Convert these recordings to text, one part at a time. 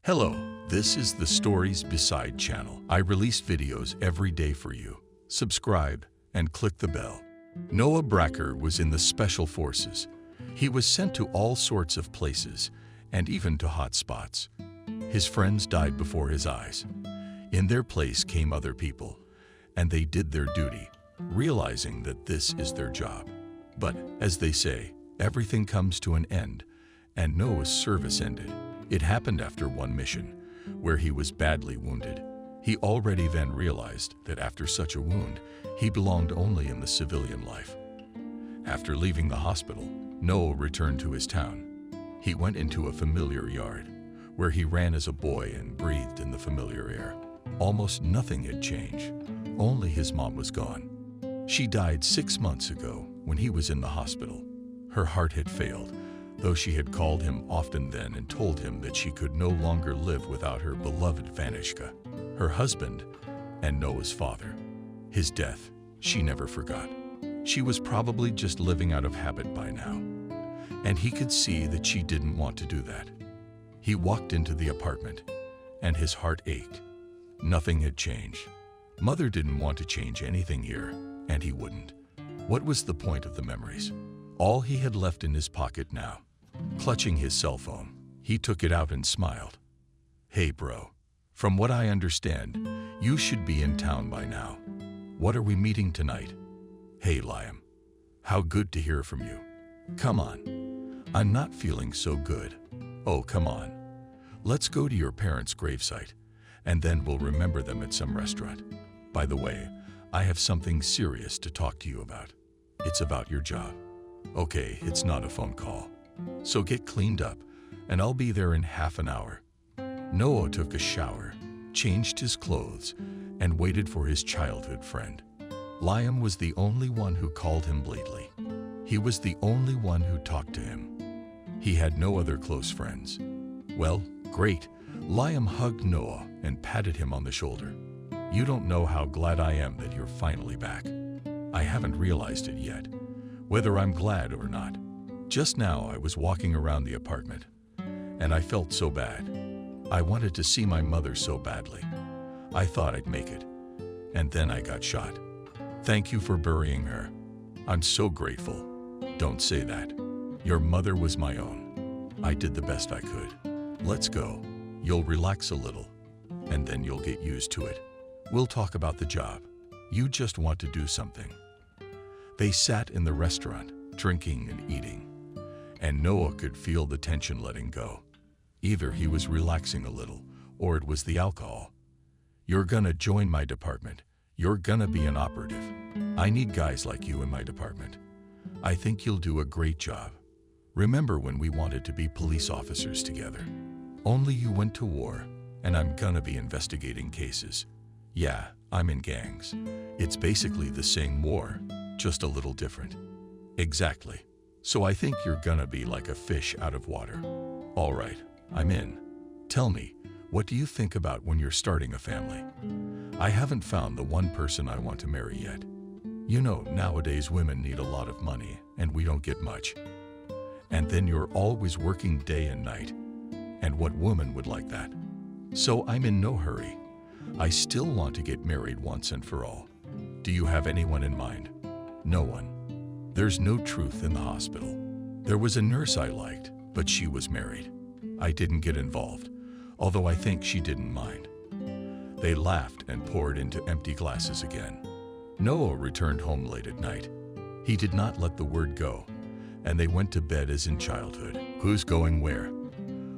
Hello, this is the Stories Beside channel. I release videos every day for you. Subscribe and click the bell. Noah Beggar was in the Special Forces. He was sent to all sorts of places and even to hot spots. His friends died before his eyes. In their place came other people, and they did their duty, realizing that this is their job. But, as they say, everything comes to an end, and Noah's service ended. It happened after one mission, where he was badly wounded. He already then realized that after such a wound, he belonged only in the civilian life. After leaving the hospital, Noah returned to his town. He went into a familiar yard, where he ran as a boy and breathed in the familiar air. Almost nothing had changed, only his mom was gone. She died 6 months ago when he was in the hospital. Her heart had failed, though she had called him often then and told him that she could no longer live without her beloved Vanishka, her husband, and Noah's father. His death, she never forgot. She was probably just living out of habit by now, and he could see that she didn't want to do that. He walked into the apartment, and his heart ached. Nothing had changed. Mother didn't want to change anything here, and he wouldn't. What was the point of the memories? All he had left in his pocket now. Clutching his cell phone, he took it out and smiled. "Hey bro, from what I understand, you should be in town by now. What are we meeting tonight? Hey Liam, how good to hear from you. Come on, I'm not feeling so good. Oh, come on. Let's go to your parents' gravesite, and then we'll remember them at some restaurant. By the way, I have something serious to talk to you about. It's about your job. Okay, it's not a phone call. So get cleaned up, and I'll be there in half an hour." Noah took a shower, changed his clothes, and waited for his childhood friend. Liam was the only one who called him lately. He was the only one who talked to him. He had no other close friends. "Well, great." Liam hugged Noah and patted him on the shoulder. "You don't know how glad I am that you're finally back. I haven't realized it yet, whether I'm glad or not. Just now I was walking around the apartment, and I felt so bad. I wanted to see my mother so badly. I thought I'd make it, and then I got shot. Thank you for burying her. I'm so grateful." "Don't say that. Your mother was my own. I did the best I could. Let's go. You'll relax a little, and then you'll get used to it. We'll talk about the job. You just want to do something." They sat in the restaurant, drinking and eating, and Noah could feel the tension letting go. Either he was relaxing a little, or it was the alcohol. "You're gonna join my department. You're gonna be an operative. I need guys like you in my department. I think you'll do a great job. Remember when we wanted to be police officers together? Only you went to war, and I'm gonna be investigating cases. Yeah, I'm in gangs. It's basically the same war, just a little different." "Exactly. So I think you're gonna be like a fish out of water." "All right, I'm in. Tell me, what do you think about when you're starting a family?" "I haven't found the one person I want to marry yet. You know, nowadays women need a lot of money, and we don't get much. And then you're always working day and night. And what woman would like that? So I'm in no hurry. I still want to get married once and for all. Do you have anyone in mind?" "No one. There's no truth in the hospital. There was a nurse I liked, but she was married. I didn't get involved, although I think she didn't mind." They laughed and poured into empty glasses again. Noah returned home late at night. He did not let the word go, and they went to bed as in childhood. Who's going where?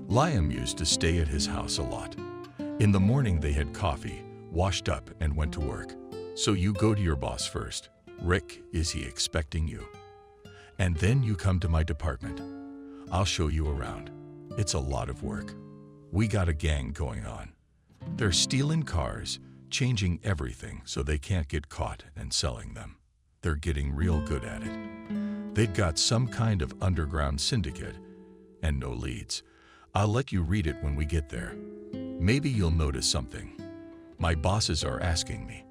Liam used to stay at his house a lot. In the morning they had coffee, washed up, and went to work. "So you go to your boss first. Rick, is he expecting you? And then you come to my department. I'll show you around. It's a lot of work. We got a gang going on. They're stealing cars, changing everything so they can't get caught, and selling them. They're getting real good at it. They've got some kind of underground syndicate, and no leads. I'll let you read it when we get there. Maybe you'll notice something. My bosses are asking me,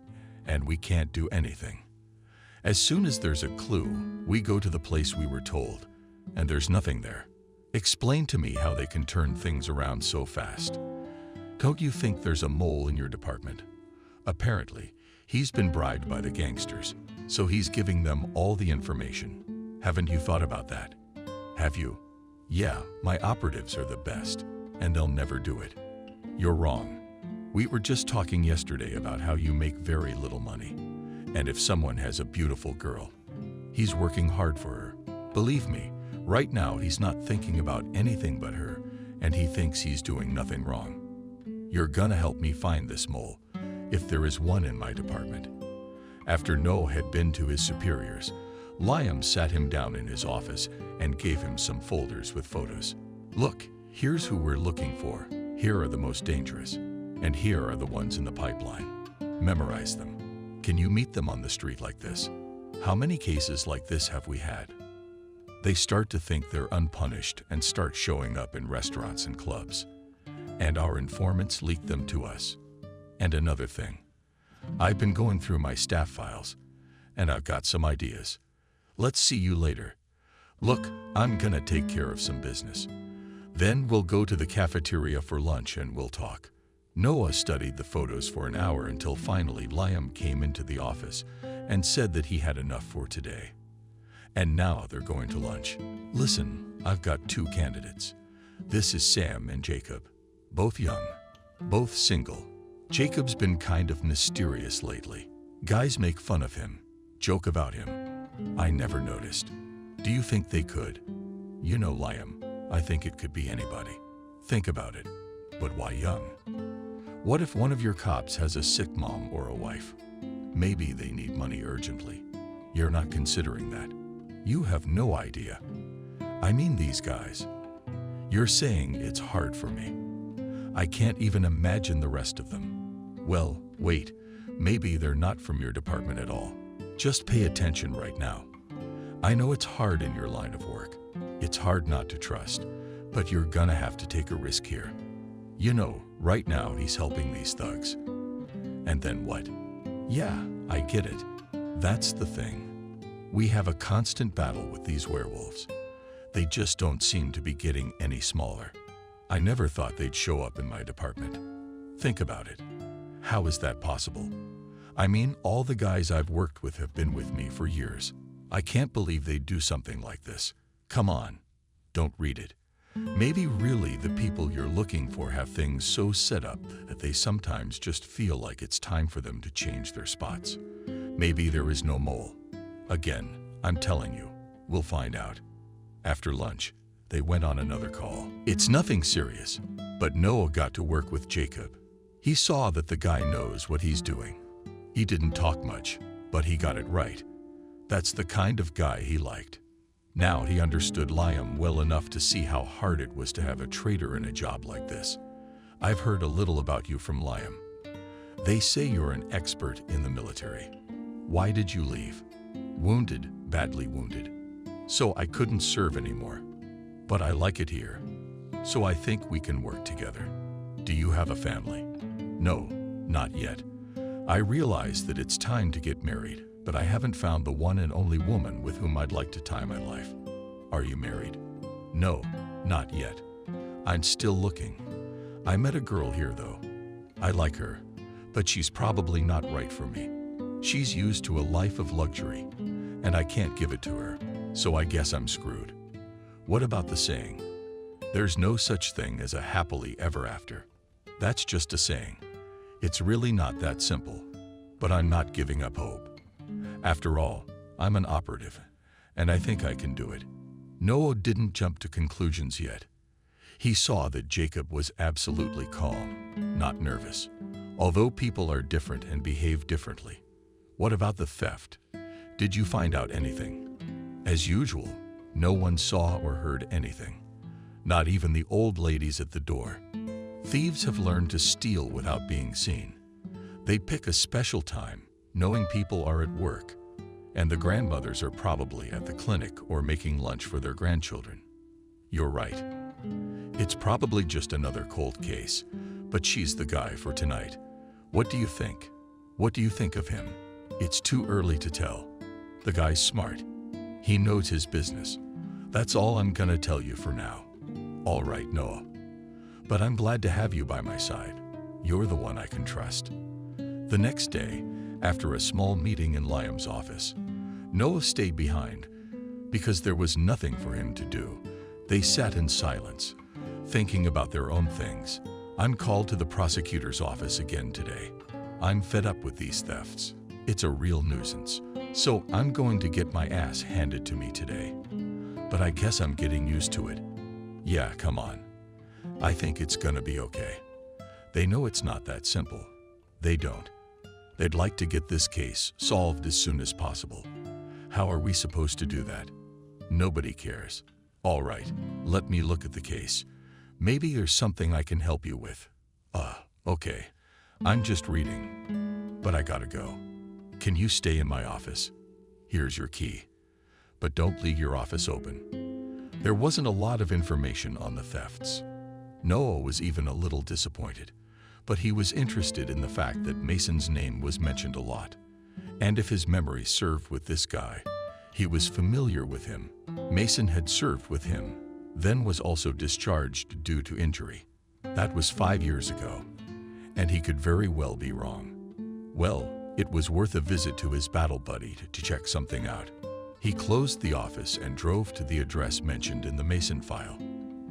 and we can't do anything. As soon as there's a clue, we go to the place we were told, and there's nothing there. Explain to me how they can turn things around so fast. Don't you think there's a mole in your department? Apparently, he's been bribed by the gangsters, so he's giving them all the information. Haven't you thought about that? Have you? Yeah, my operatives are the best, and they'll never do it. You're wrong. We were just talking yesterday about how you make very little money. And if someone has a beautiful girl, he's working hard for her. Believe me, right now he's not thinking about anything but her, and he thinks he's doing nothing wrong. You're gonna help me find this mole, if there is one in my department. After Noah had been to his superiors, Liam sat him down in his office and gave him some folders with photos. Look, here's who we're looking for. Here are the most dangerous, and here are the ones in the pipeline. Memorize them. Can you meet them on the street like this? How many cases like this have we had? They start to think they're unpunished and start showing up in restaurants and clubs. And our informants leak them to us. And another thing, I've been going through my staff files, and I've got some ideas. Let's see you later. Look, I'm gonna take care of some business. Then we'll go to the cafeteria for lunch and we'll talk. Noah studied the photos for an hour until finally Liam came into the office and said that he had enough for today. And now they're going to lunch. Listen, I've got two candidates. This is Sam and Jacob. Both young, both single. Jacob's been kind of mysterious lately. Guys make fun of him, joke about him. I never noticed. Do you think they could? You know, Liam, I think it could be anybody. Think about it. But why young? What if one of your cops has a sick mom or a wife? Maybe they need money urgently. You're not considering that. You have no idea. I mean these guys. You're saying it's hard for me. I can't even imagine the rest of them. Well, wait, maybe they're not from your department at all. Just pay attention right now. I know it's hard in your line of work. It's hard not to trust, but you're gonna have to take a risk here. You know, right now he's helping these thugs. And then what? Yeah, I get it. That's the thing. We have a constant battle with these werewolves. They just don't seem to be getting any smaller. I never thought they'd show up in my department. Think about it. How is that possible? I mean, all the guys I've worked with have been with me for years. I can't believe they'd do something like this. Come on, don't read it. Maybe really the people you're looking for have things so set up that they sometimes just feel like it's time for them to change their spots. Maybe there is no mole. Again, I'm telling you, we'll find out. After lunch, they went on another call. It's nothing serious, but Noah got to work with Jacob. He saw that the guy knows what he's doing. He didn't talk much, but he got it right. That's the kind of guy he liked. Now he understood Liam well enough to see how hard it was to have a traitor in a job like this. I've heard a little about you from Liam. They say you're an expert in the military. Why did you leave? Wounded, badly wounded. So I couldn't serve anymore. But I like it here. So I think we can work together. Do you have a family? No, not yet. I realize that it's time to get married, but I haven't found the one and only woman with whom I'd like to tie my life. Are you married? No, not yet. I'm still looking. I met a girl here though. I like her, but she's probably not right for me. She's used to a life of luxury, and I can't give it to her, so I guess I'm screwed. What about the saying, there's no such thing as a happily ever after? That's just a saying. It's really not that simple, but I'm not giving up hope. After all, I'm an operative, and I think I can do it. Noah didn't jump to conclusions yet. He saw that Jacob was absolutely calm, not nervous, although people are different and behave differently. What about the theft? Did you find out anything? As usual, no one saw or heard anything. Not even the old ladies at the door. Thieves have learned to steal without being seen. They pick a special time, knowing people are at work, and the grandmothers are probably at the clinic or making lunch for their grandchildren. You're right. It's probably just another cold case, but she's the guy for tonight. What do you think? What do you think of him? It's too early to tell. The guy's smart. He knows his business. That's all I'm gonna tell you for now. All right, Noah. But I'm glad to have you by my side. You're the one I can trust. The next day, after a small meeting in Liam's office, Noah stayed behind because there was nothing for him to do. They sat in silence, thinking about their own things. I'm called to the prosecutor's office again today. I'm fed up with these thefts. It's a real nuisance. So I'm going to get my ass handed to me today. But I guess I'm getting used to it. Yeah, come on. I think it's gonna be okay. They know it's not that simple. They don't. They'd like to get this case solved as soon as possible. How are we supposed to do that? Nobody cares. All right, let me look at the case. Maybe there's something I can help you with. Okay. I'm just reading, but I gotta go. Can you stay in my office? Here's your key. But don't leave your office open. There wasn't a lot of information on the thefts. Noah was even a little disappointed, but he was interested in the fact that Mason's name was mentioned a lot. And if his memory served with this guy, he was familiar with him. Mason had served with him, then was also discharged due to injury. That was 5 years ago, and he could very well be wrong. Well, it was worth a visit to his battle buddy to check something out. He closed the office and drove to the address mentioned in the Mason file.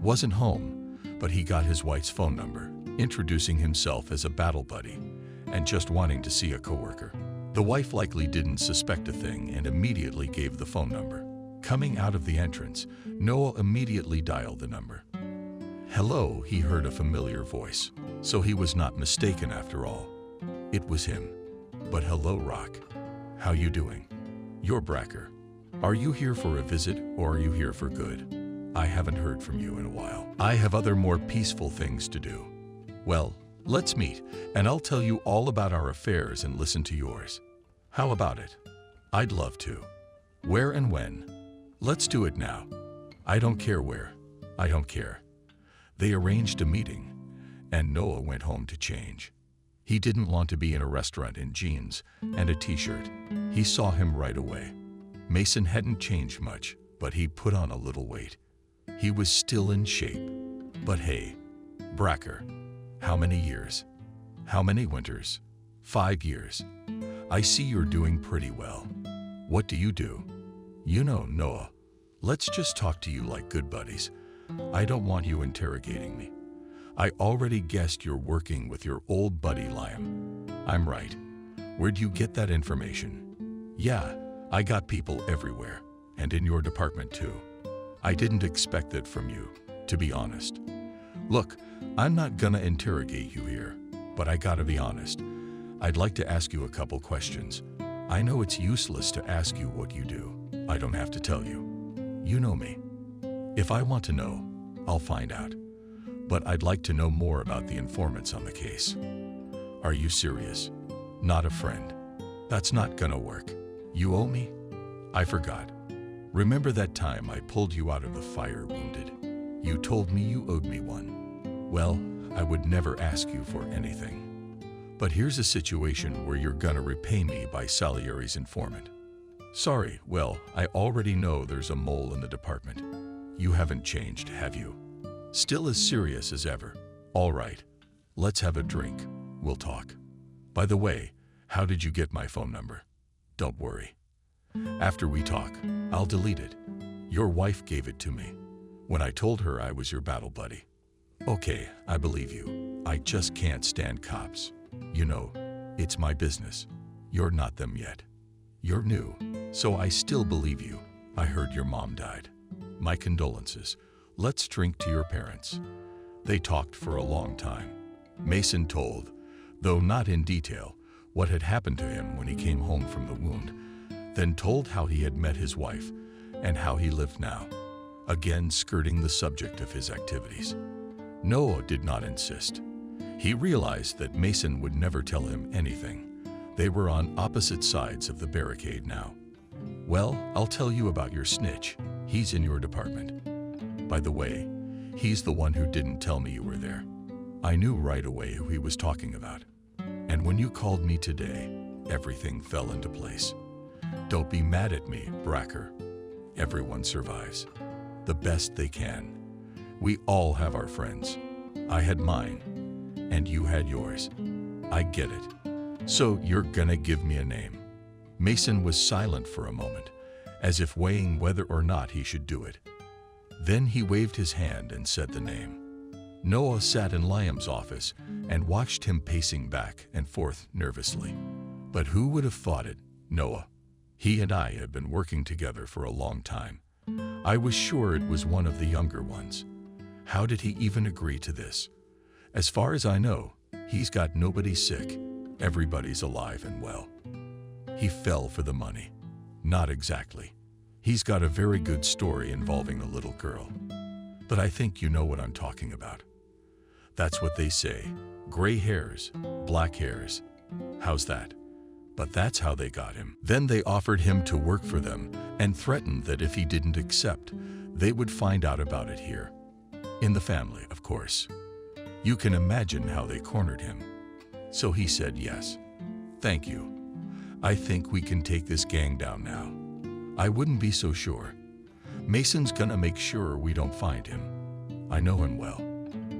Wasn't home, but he got his wife's phone number, introducing himself as a battle buddy and just wanting to see a coworker. The wife likely didn't suspect a thing and immediately gave the phone number. Coming out of the entrance, Noah immediately dialed the number. Hello, he heard a familiar voice, so he was not mistaken after all. It was him. But hello, Rock. How you doing? You're Beggar. Are you here for a visit or are you here for good? I haven't heard from you in a while. I have other more peaceful things to do. Well, let's meet and I'll tell you all about our affairs and listen to yours. How about it? I'd love to. Where and when? Let's do it now. I don't care where. I don't care. They arranged a meeting and Noah went home to change. He didn't want to be in a restaurant in jeans and a t-shirt. He saw him right away. Mason hadn't changed much, but he put on a little weight. He was still in shape. But hey, Beggar, how many years? How many winters? 5 years. I see you're doing pretty well. What do you do? You know, Noah, let's just talk to you like good buddies. I don't want you interrogating me. I already guessed you're working with your old buddy Liam. I'm right. Where'd you get that information? Yeah, I got people everywhere, and in your department too. I didn't expect it from you, to be honest. Look, I'm not gonna interrogate you here, but I gotta be honest. I'd like to ask you a couple questions. I know it's useless to ask you what you do. I don't have to tell you. You know me. If I want to know, I'll find out. But I'd like to know more about the informants on the case. Are you serious? Not a friend. That's not gonna work. You owe me? I forgot. Remember that time I pulled you out of the fire wounded? You told me you owed me one. Well, I would never ask you for anything. But here's a situation where you're gonna repay me by Salieri's informant. Sorry, well, I already know there's a mole in the department. You haven't changed, have you? Still as serious as ever. All right, let's have a drink. We'll talk. By the way, how did you get my phone number? Don't worry. After we talk, I'll delete it. Your wife gave it to me when I told her I was your battle buddy. Okay, I believe you. I just can't stand cops. You know, it's my business. You're not them yet. You're new, so I still believe you. I heard your mom died. My condolences. Let's drink to your parents. They talked for a long time. Mason told, though not in detail, what had happened to him when he came home from the wound, then told how he had met his wife and how he lived now, again skirting the subject of his activities. Noah did not insist. He realized that Mason would never tell him anything. They were on opposite sides of the barricade now. Well, I'll tell you about your snitch. He's in your department. By the way, he's the one who didn't tell me you were there. I knew right away who he was talking about. And when you called me today, everything fell into place. Don't be mad at me, Beggar. Everyone survives. The best they can. We all have our friends. I had mine. and you had yours. I get it. So you're gonna give me a name." Mason was silent for a moment, as if weighing whether or not he should do it. Then he waved his hand and said the name. Noah sat in Liam's office and watched him pacing back and forth nervously. But who would have thought it? Noah. He and I had been working together for a long time. I was sure it was one of the younger ones. How did he even agree to this? As far as I know, he's got nobody sick. Everybody's alive and well. He fell for the money. Not exactly. He's got a very good story involving a little girl. But I think you know what I'm talking about. That's what they say. Gray hairs, black hairs. How's that? But that's how they got him. Then they offered him to work for them and threatened that if he didn't accept, they would find out about it here. In the family, of course. You can imagine how they cornered him. So he said yes. Thank you. I think we can take this gang down now. I wouldn't be so sure. Mason's gonna make sure we don't find him. I know him well.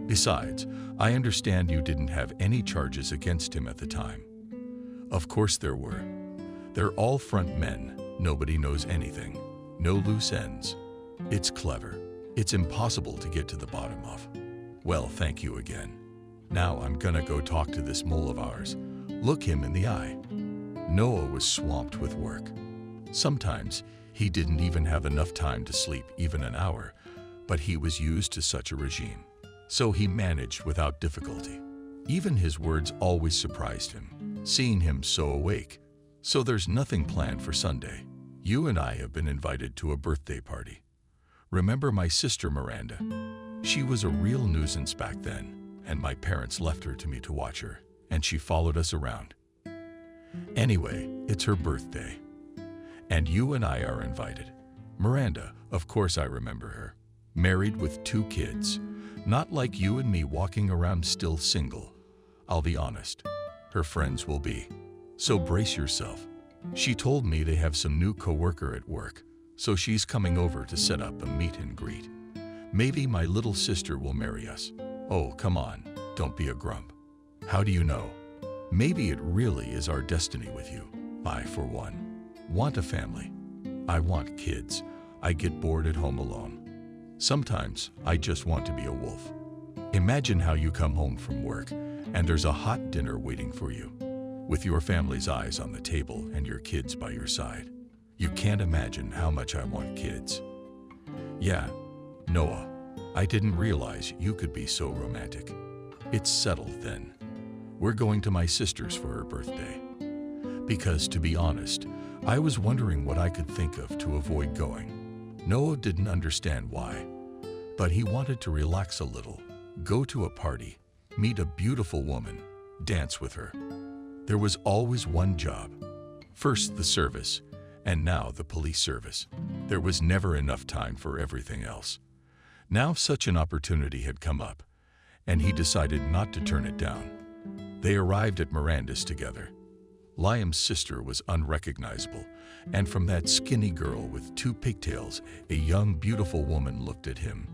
Besides, I understand you didn't have any charges against him at the time. Of course there were. They're all front men. Nobody knows anything. No loose ends. It's clever. It's impossible to get to the bottom of. Well, thank you again. Now I'm gonna go talk to this mole of ours. Look him in the eye. Noah was swamped with work. Sometimes he didn't even have enough time to sleep even an hour, but he was used to such a regime. So he managed without difficulty. Even his words always surprised him, seeing him so awake. So there's nothing planned for Sunday. You and I have been invited to a birthday party. Remember my sister Miranda? She was a real nuisance back then, and my parents left her to me to watch her, and she followed us around. Anyway, it's her birthday. And you and I are invited. Miranda, of course I remember her. Married with 2 kids. Not like you and me walking around still single. I'll be honest, her friends will be. So brace yourself. She told me they have some new coworker at work, so she's coming over to set up a meet and greet. Maybe my little sister will marry us. Oh, come on, don't be a grump. How do you know? Maybe it really is our destiny with you. I, for one, want a family. I want kids. I get bored at home alone. Sometimes I just want to be a wolf. Imagine how you come home from work and there's a hot dinner waiting for you, with your family's eyes on the table and your kids by your side. You can't imagine how much I want kids. Yeah, Noah, I didn't realize you could be so romantic. It's settled then. We're going to my sister's for her birthday. Because, to be honest, I was wondering what I could think of to avoid going. Noah didn't understand why, but he wanted to relax a little, go to a party, meet a beautiful woman, dance with her. There was always one job. First the service, and now the police service. There was never enough time for everything else. Now such an opportunity had come up, and he decided not to turn it down. They arrived at Miranda's together. Liam's sister was unrecognizable, and from that skinny girl with 2 pigtails, a young, beautiful woman looked at him,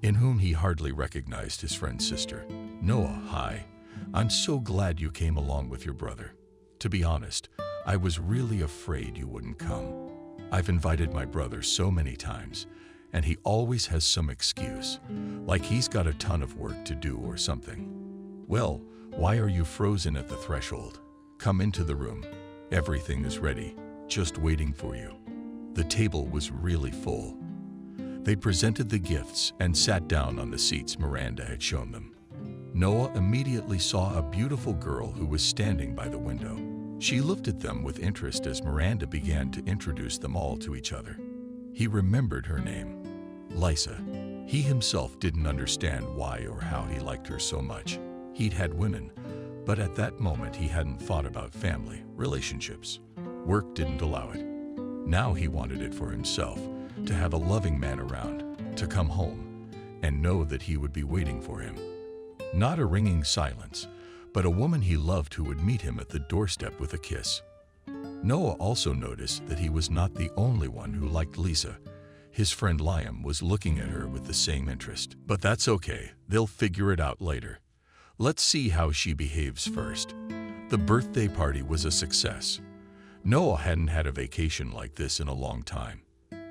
in whom he hardly recognized his friend's sister. Noah, hi. I'm so glad you came along with your brother. To be honest, I was really afraid you wouldn't come. I've invited my brother so many times, and he always has some excuse, like he's got a ton of work to do or something. Well, why are you frozen at the threshold? Come into the room. Everything is ready, just waiting for you. The table was really full. They presented the gifts and sat down on the seats Miranda had shown them. Noah immediately saw a beautiful girl who was standing by the window. She looked at them with interest as Miranda began to introduce them all to each other. He remembered her name, Lisa. He himself didn't understand why or how he liked her so much. He'd had women, but at that moment he hadn't thought about family, relationships. Work didn't allow it. Now he wanted it for himself, to have a loving man around, to come home, and know that he would be waiting for him. Not a ringing silence, but a woman he loved who would meet him at the doorstep with a kiss. Noah also noticed that he was not the only one who liked Lisa. His friend Liam was looking at her with the same interest. But that's okay, they'll figure it out later. Let's see how she behaves first. The birthday party was a success. Noah hadn't had a vacation like this in a long time.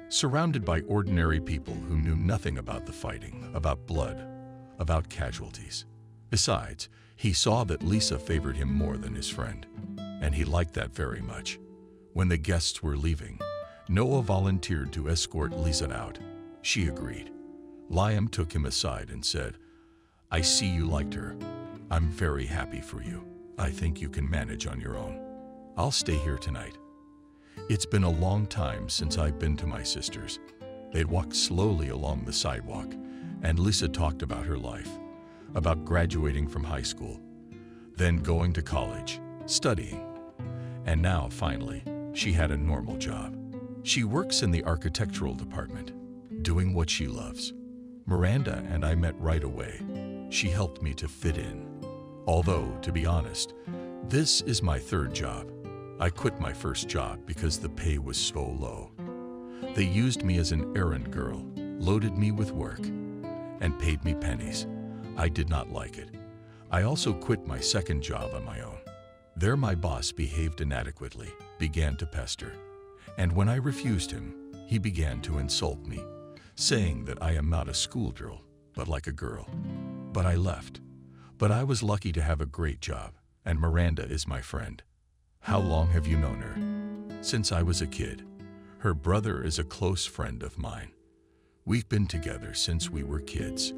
Surrounded by ordinary people who knew nothing about the fighting, about blood, about casualties. Besides, he saw that Lisa favored him more than his friend, and he liked that very much. When the guests were leaving, Noah volunteered to escort Lisa out. She agreed. Liam took him aside and said, "I see you liked her. I'm very happy for you. I think you can manage on your own. I'll stay here tonight." It's been a long time since I've been to my sister's. They walked slowly along the sidewalk, and Lisa talked about her life, about graduating from high school, then going to college, studying. And now, finally, she had a normal job. She works in the architectural department, doing what she loves. Miranda and I met right away. She helped me to fit in. Although, to be honest, this is my third job. I quit my first job because the pay was so low. They used me as an errand girl, loaded me with work, and paid me pennies. I did not like it. I also quit my second job on my own. There my boss behaved inadequately, began to pester. And when I refused him, he began to insult me, saying that I am not a schoolgirl, but like a girl. But I left. But I was lucky to have a great job, and Miranda is my friend. How long have you known her? Since I was a kid. Her brother is a close friend of mine. We've been together since we were kids.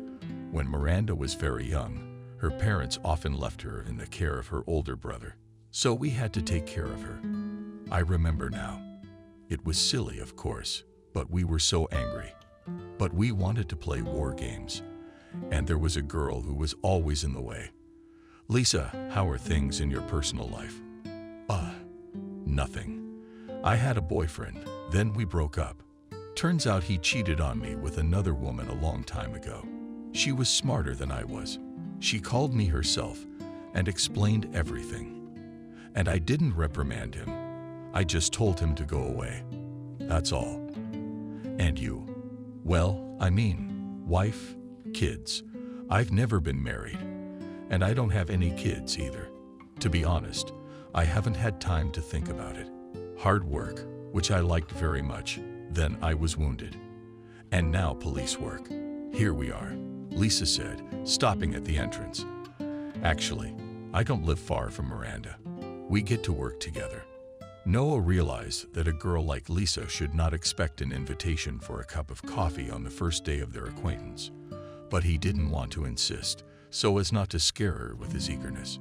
When Miranda was very young, her parents often left her in the care of her older brother, so we had to take care of her. I remember now. It was silly, of course, but we were so angry. But we wanted to play war games, and there was a girl who was always in the way. "Lisa, how are things in your personal life?" Nothing. I had a boyfriend, then we broke up. Turns out he cheated on me with another woman a long time ago. She was smarter than I was. She called me herself and explained everything. And I didn't reprimand him. I just told him to go away. That's all. And you? Well, I mean, wife, kids. I've never been married, and I don't have any kids either. To be honest, I haven't had time to think about it. Hard work, which I liked very much, then I was wounded. And now police work. Here we are, Lisa said, stopping at the entrance. Actually, I don't live far from Miranda. We get to work together. Noah realized that a girl like Lisa should not expect an invitation for a cup of coffee on the first day of their acquaintance. But he didn't want to insist, so as not to scare her with his eagerness.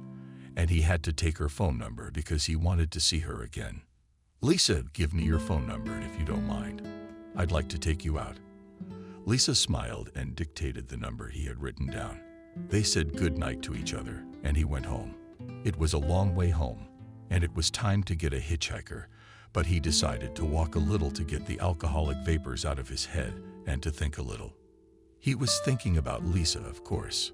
And he had to take her phone number because he wanted to see her again. "Lisa, give me your phone number if you don't mind. I'd like to take you out." Lisa smiled and dictated the number he had written down. They said good night to each other, and he went home. It was a long way home, and it was time to get a hitchhiker, but he decided to walk a little to get the alcoholic vapors out of his head and to think a little. He was thinking about Lisa, of course.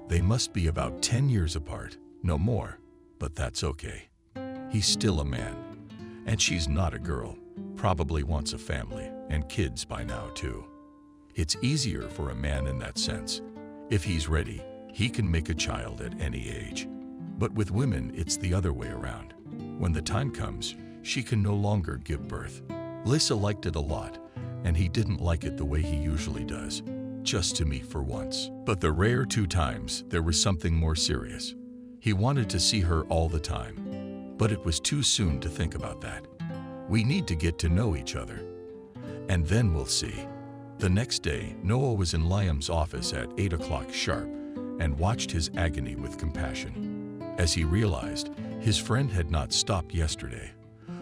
They must be about 10 years apart. No more, but that's okay. He's still a man, and she's not a girl, probably wants a family and kids by now too. It's easier for a man in that sense. If he's ready, he can make a child at any age. But with women, it's the other way around. When the time comes, she can no longer give birth. Lisa liked it a lot, and he didn't like it the way he usually does, just to meet for once. But the rare 2 times, there was something more serious. He wanted to see her all the time, but it was too soon to think about that. We need to get to know each other, and then we'll see. The next day, Noah was in Liam's office at 8 o'clock sharp and watched his agony with compassion. As he realized, his friend had not stopped yesterday,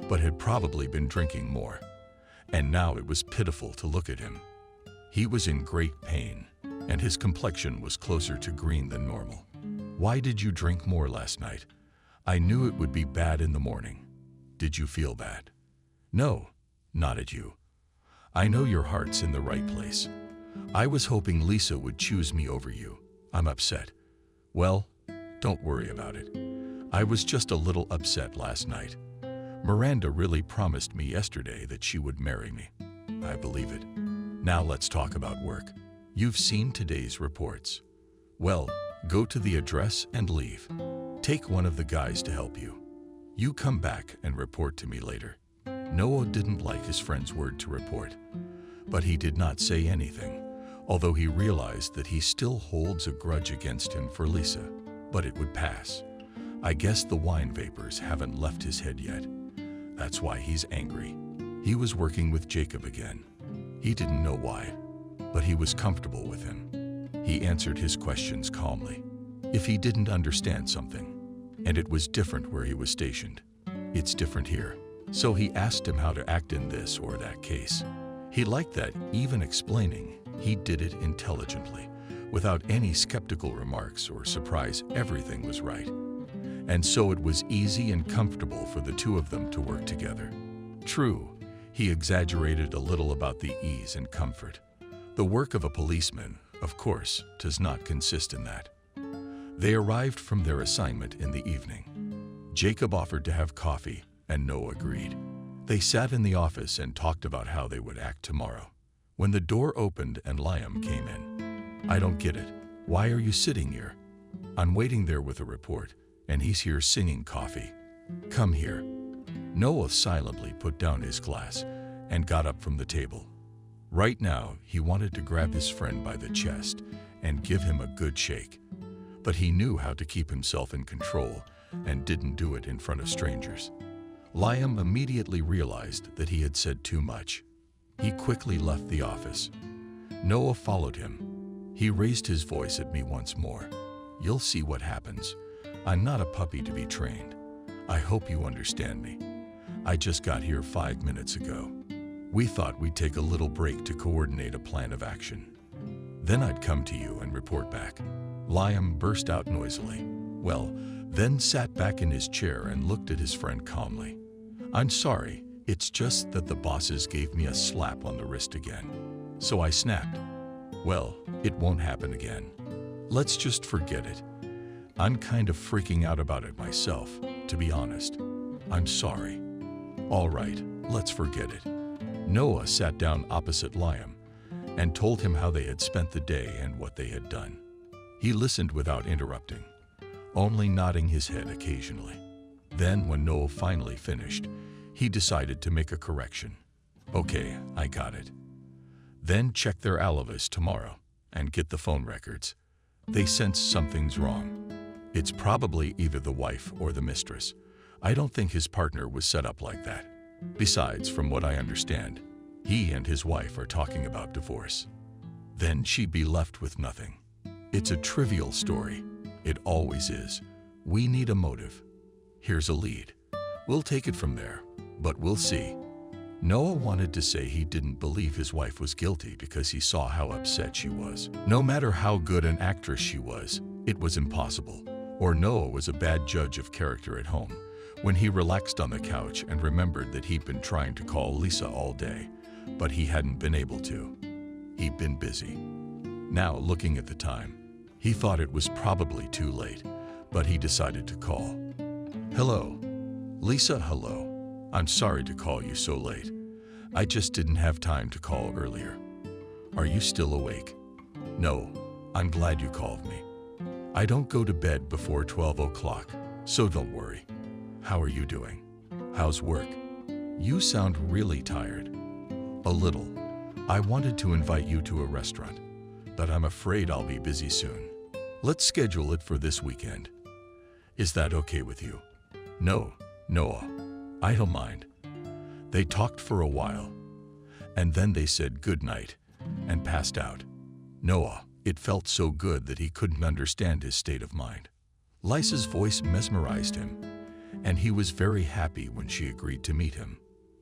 but had probably been drinking more, and now it was pitiful to look at him. He was in great pain, and his complexion was closer to green than normal. "Why did you drink more last night? I knew it would be bad in the morning. Did you feel bad?" "No," nodded you. "I know your heart's in the right place. I was hoping Lisa would choose me over you. I'm upset." "Well, don't worry about it. I was just a little upset last night. Miranda really promised me yesterday that she would marry me. I believe it. Now let's talk about work. You've seen today's reports. Well, Go to the address and leave. Take one of the guys to help you. You come back and report to me later." Noah didn't like his friend's word to report, but he did not say anything, although he realized that he still holds a grudge against him for Lisa. But it would pass. I guess the wine vapors haven't left his head yet. That's why he's angry. He was working with Jacob again. He didn't know why, but he was comfortable with him. He answered his questions calmly. If he didn't understand something, and it was different where he was stationed, it's different here. So he asked him how to act in this or that case. He liked that, even explaining, he did it intelligently, without any skeptical remarks or surprise. Everything was right. And so it was easy and comfortable for the two of them to work together. True, he exaggerated a little about the ease and comfort. The work of a policeman, of course, does not consist in that. They arrived from their assignment in the evening. Jacob offered to have coffee, and Noah agreed. They sat in the office and talked about how they would act tomorrow. When the door opened and Liam came in. "I don't get it. Why are you sitting here?" "I'm waiting there with a report, and he's here singing coffee." "Come here." Noah silently put down his glass and got up from the table. Right now, he wanted to grab his friend by the chest and give him a good shake. But he knew how to keep himself in control and didn't do it in front of strangers. Liam immediately realized that he had said too much. He quickly left the office. Noah followed him. He raised his voice at me once more. "You'll see what happens. I'm not a puppy to be trained. I hope you understand me. I just got here 5 minutes ago. We thought we'd take a little break to coordinate a plan of action. Then I'd come to you and report back." Liam burst out noisily. Then sat back in his chair and looked at his friend calmly. "I'm sorry, it's just that the bosses gave me a slap on the wrist again. So I snapped. Well, it won't happen again. Let's just forget it. I'm kind of freaking out about it myself, to be honest. I'm sorry." "All right, let's forget it." Noah sat down opposite Liam and told him how they had spent the day and what they had done. He listened without interrupting, only nodding his head occasionally. Then, when Noah finally finished, he decided to make a correction. "Okay, I got it. Then check their alibis tomorrow and get the phone records. They sense something's wrong. It's probably either the wife or the mistress. I don't think his partner was set up like that. Besides, from what I understand, he and his wife are talking about divorce. Then she'd be left with nothing. It's a trivial story. It always is. We need a motive. Here's a lead. We'll take it from there, but we'll see." Noah wanted to say he didn't believe his wife was guilty because he saw how upset she was. No matter how good an actress she was, it was impossible. Or Noah was a bad judge of character at home. When he relaxed on the couch and remembered that he'd been trying to call Lisa all day, but he hadn't been able to. He'd been busy. Now, looking at the time, he thought it was probably too late, but he decided to call. "Hello? Lisa, hello. I'm sorry to call you so late. I just didn't have time to call earlier. Are you still awake?" "No, I'm glad you called me. I don't go to bed before 12 o'clock, so don't worry. How are you doing? How's work? You sound really tired." "A little. I wanted to invite you to a restaurant, but I'm afraid I'll be busy soon. Let's schedule it for this weekend. Is that okay with you?" "No, Noah. I don't mind." They talked for a while, and then they said good night and passed out. Noah, it felt so good that he couldn't understand his state of mind. Lisa's voice mesmerized him, and he was very happy when she agreed to meet him.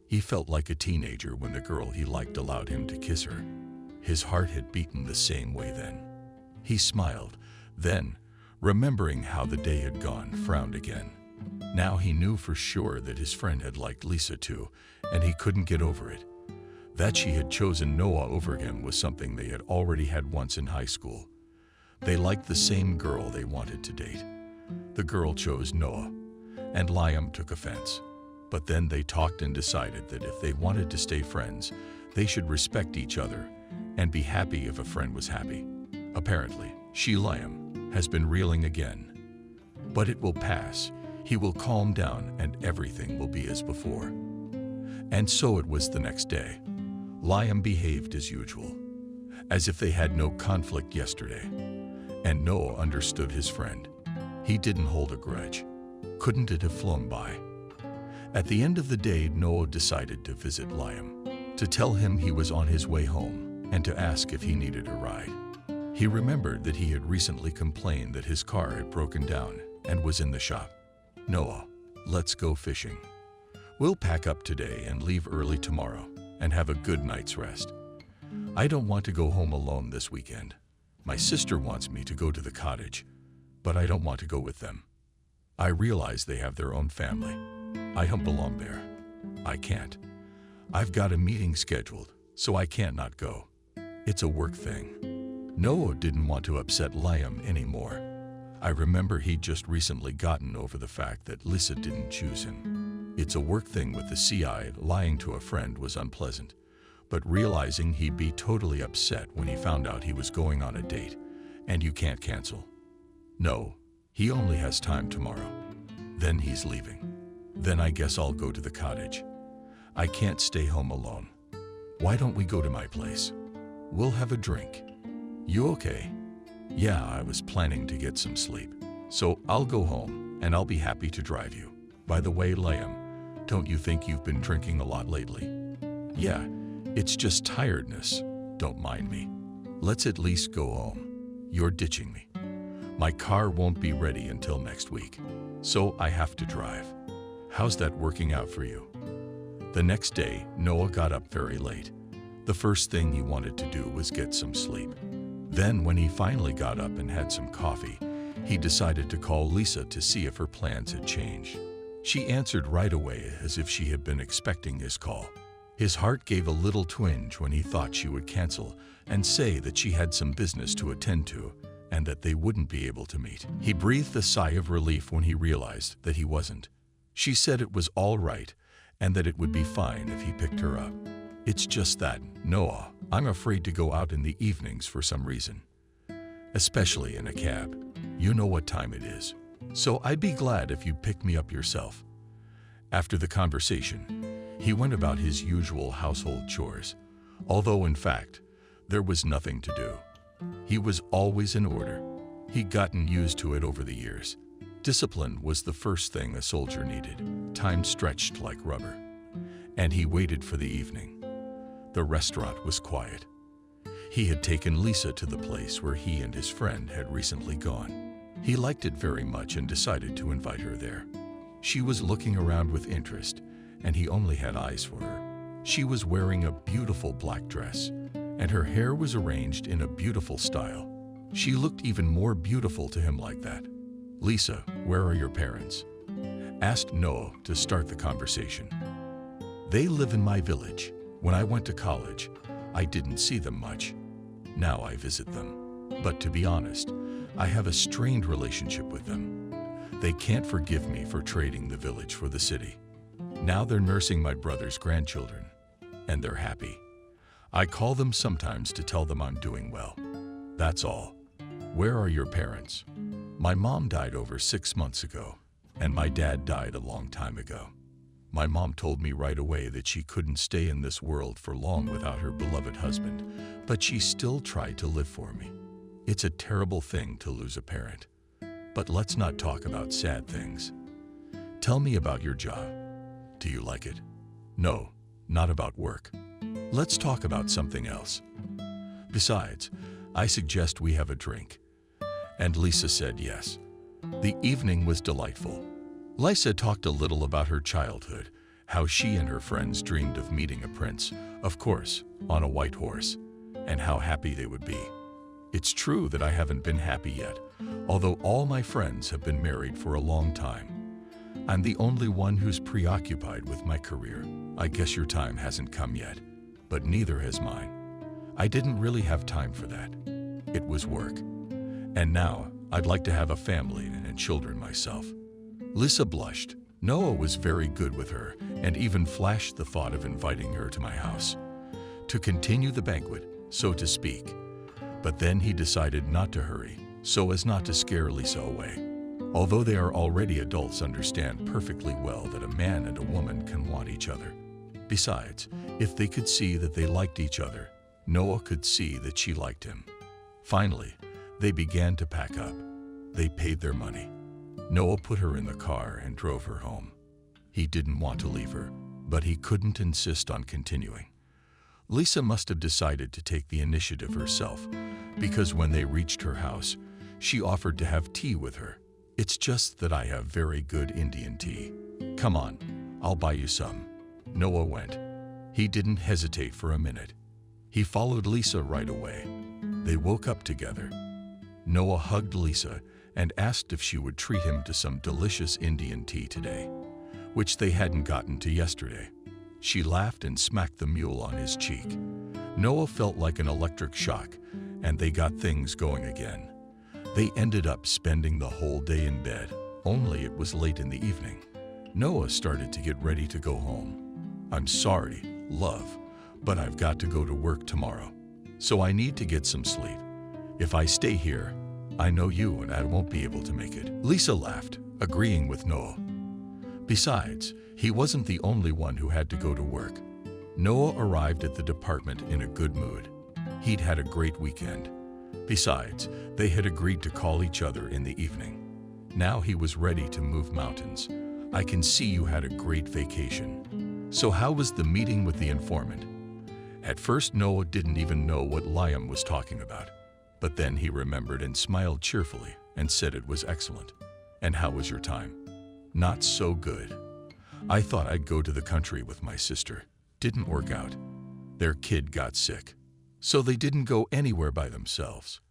He felt like a teenager when the girl he liked allowed him to kiss her. His heart had beaten the same way then. He smiled, then, remembering how the day had gone, frowned again. Now he knew for sure that his friend had liked Lisa too, and he couldn't get over it. That she had chosen Noah over him was something they had already had once in high school. They liked the same girl they wanted to date. The girl chose Noah, and Liam took offense. But then they talked and decided that if they wanted to stay friends, they should respect each other and be happy if a friend was happy. Apparently, she, Liam, has been reeling again. But it will pass. He will calm down and everything will be as before. And so it was the next day. Liam behaved as usual, as if they had no conflict yesterday. And Noah understood his friend. He didn't hold a grudge. Couldn't it have flown by? At the end of the day, Noah decided to visit Liam, to tell him he was on his way home, and to ask if he needed a ride. He remembered that he had recently complained that his car had broken down and was in the shop. "Noah, let's go fishing. We'll pack up today and leave early tomorrow and have a good night's rest. I don't want to go home alone this weekend. My sister wants me to go to the cottage, but I don't want to go with them. I realize they have their own family. I don't belong there. I can't. I've got a meeting scheduled, so I can't not go. It's a work thing." Noah didn't want to upset Liam anymore. I remember he'd just recently gotten over the fact that Lisa didn't choose him. It's a work thing with the CI. Lying to a friend was unpleasant, but realizing he'd be totally upset when he found out he was going on a date, and you can't cancel. No, he only has time tomorrow. Then he's leaving. Then I guess I'll go to the cottage. I can't stay home alone. Why don't we go to my place? We'll have a drink. You okay? Yeah, I was planning to get some sleep. So I'll go home and I'll be happy to drive you. By the way, Liam, don't you think you've been drinking a lot lately? Yeah, it's just tiredness. Don't mind me. Let's at least go home. You're ditching me. My car won't be ready until next week, so I have to drive. How's that working out for you? The next day, Noah got up very late. The first thing he wanted to do was get some sleep. Then, when he finally got up and had some coffee, he decided to call Lisa to see if her plans had changed. She answered right away as if she had been expecting his call. His heart gave a little twinge when he thought she would cancel and say that she had some business to attend to and that they wouldn't be able to meet. He breathed a sigh of relief when he realized that he wasn't. She said it was all right and that it would be fine if he picked her up. It's just that, Noah, I'm afraid to go out in the evenings for some reason. Especially in a cab. You know what time it is. So I'd be glad if you'd pick me up yourself. After the conversation, he went about his usual household chores, although in fact, there was nothing to do. He was always in order. He'd gotten used to it over the years. Discipline was the first thing a soldier needed. Time stretched like rubber. And he waited for the evening. The restaurant was quiet. He had taken Lisa to the place where he and his friend had recently gone. He liked it very much and decided to invite her there. She was looking around with interest, and he only had eyes for her. She was wearing a beautiful black dress, and her hair was arranged in a beautiful style. She looked even more beautiful to him like that. "Lisa, where are your parents?" asked Noah to start the conversation. "They live in my village. When I went to college, I didn't see them much. Now I visit them. But to be honest, I have a strained relationship with them. They can't forgive me for trading the village for the city. Now they're nursing my brother's grandchildren, and they're happy. I call them sometimes to tell them I'm doing well. That's all. Where are your parents?" "My mom died over 6 months ago, and my dad died a long time ago. My mom told me right away that she couldn't stay in this world for long without her beloved husband, but she still tried to live for me. It's a terrible thing to lose a parent. But let's not talk about sad things. Tell me about your job. Do you like it?" "No, not about work. Let's talk about something else. Besides, I suggest we have a drink." And Lisa said yes. The evening was delightful. Lisa talked a little about her childhood, how she and her friends dreamed of meeting a prince, of course, on a white horse, and how happy they would be. "It's true that I haven't been happy yet, although all my friends have been married for a long time. I'm the only one who's preoccupied with my career. I guess your time hasn't come yet, but neither has mine. I didn't really have time for that. It was work. And now, I'd like to have a family and children myself." Lisa blushed. Noah was very good with her and even flashed the thought of inviting her to my house, to continue the banquet, so to speak. But then he decided not to hurry, so as not to scare Lisa away. Although they are already adults, understand perfectly well that a man and a woman can want each other. Besides, if they could see that they liked each other, Noah could see that she liked him. Finally, they began to pack up. They paid their money. Noah put her in the car and drove her home. He didn't want to leave her, but he couldn't insist on continuing. Lisa must have decided to take the initiative herself, because when they reached her house, she offered to have tea with her. "It's just that I have very good Indian tea. Come on, I'll buy you some." Noah went. He didn't hesitate for a minute. He followed Lisa right away. They woke up together. Noah hugged Lisa and asked if she would treat him to some delicious Indian tea today, which they hadn't gotten to yesterday. She laughed and smacked the mule on his cheek. Noah felt like an electric shock, and they got things going again. They ended up spending the whole day in bed, only it was late in the evening. Noah started to get ready to go home. "I'm sorry, love, but I've got to go to work tomorrow, so I need to get some sleep. If I stay here, I know you and I won't be able to make it." Lisa laughed, agreeing with Noah. Besides, he wasn't the only one who had to go to work. Noah arrived at the department in a good mood. He'd had a great weekend. Besides, they had agreed to call each other in the evening. Now he was ready to move mountains. "I can see you had a great vacation. So how was the meeting with the informant?" At first, Noah didn't even know what Liam was talking about. But then he remembered and smiled cheerfully and said it was excellent. "And how was your time?" "Not so good. I thought I'd go to the country with my sister. Didn't work out. Their kid got sick, so they didn't go anywhere by themselves.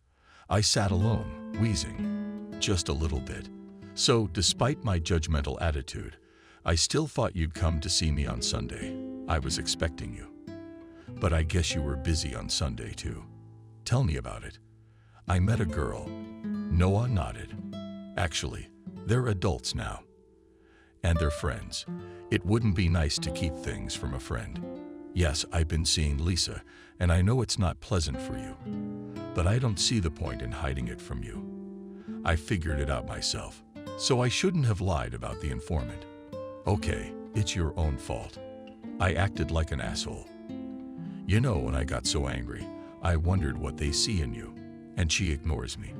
I sat alone, wheezing, just a little bit. So, despite my judgmental attitude, I still thought you'd come to see me on Sunday. I was expecting you. But I guess you were busy on Sunday too. Tell me about it." "I met a girl." Noah nodded. "Actually, they're adults now. And they're friends. It wouldn't be nice to keep things from a friend." "Yes, I've been seeing Lisa, and I know it's not pleasant for you. But I don't see the point in hiding it from you. I figured it out myself, so I shouldn't have lied about the informant." "Okay, it's your own fault. I acted like an asshole. You know, when I got so angry, I wondered what they see in you, and she ignores me.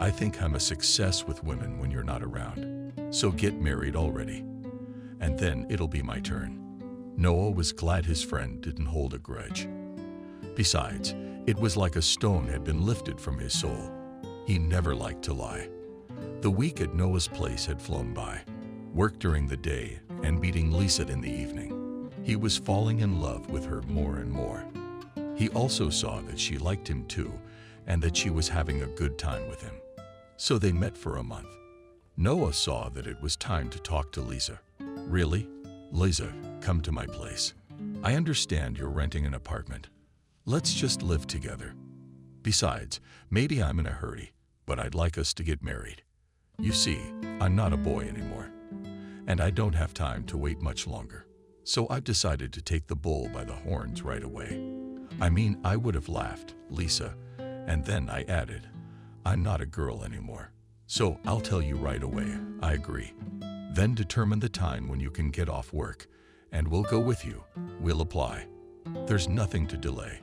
I think I'm a success with women when you're not around. So get married already, and then it'll be my turn." Noah was glad his friend didn't hold a grudge. Besides, it was like a stone had been lifted from his soul. He never liked to lie. The week at Noah's place had flown by. Work during the day and meeting Lisa in the evening. He was falling in love with her more and more. He also saw that she liked him too, and that she was having a good time with him. So they met for a month. Noah saw that it was time to talk to Lisa. "Really? Lisa, come to my place. I understand you're renting an apartment. Let's just live together. Besides, maybe I'm in a hurry, but I'd like us to get married. You see, I'm not a boy anymore, and I don't have time to wait much longer. So I've decided to take the bull by the horns right away." I mean, I would have laughed, Lisa, and then I added, "I'm not a girl anymore. So I'll tell you right away, I agree. Then determine the time when you can get off work, and we'll go with you. We'll apply. There's nothing to delay.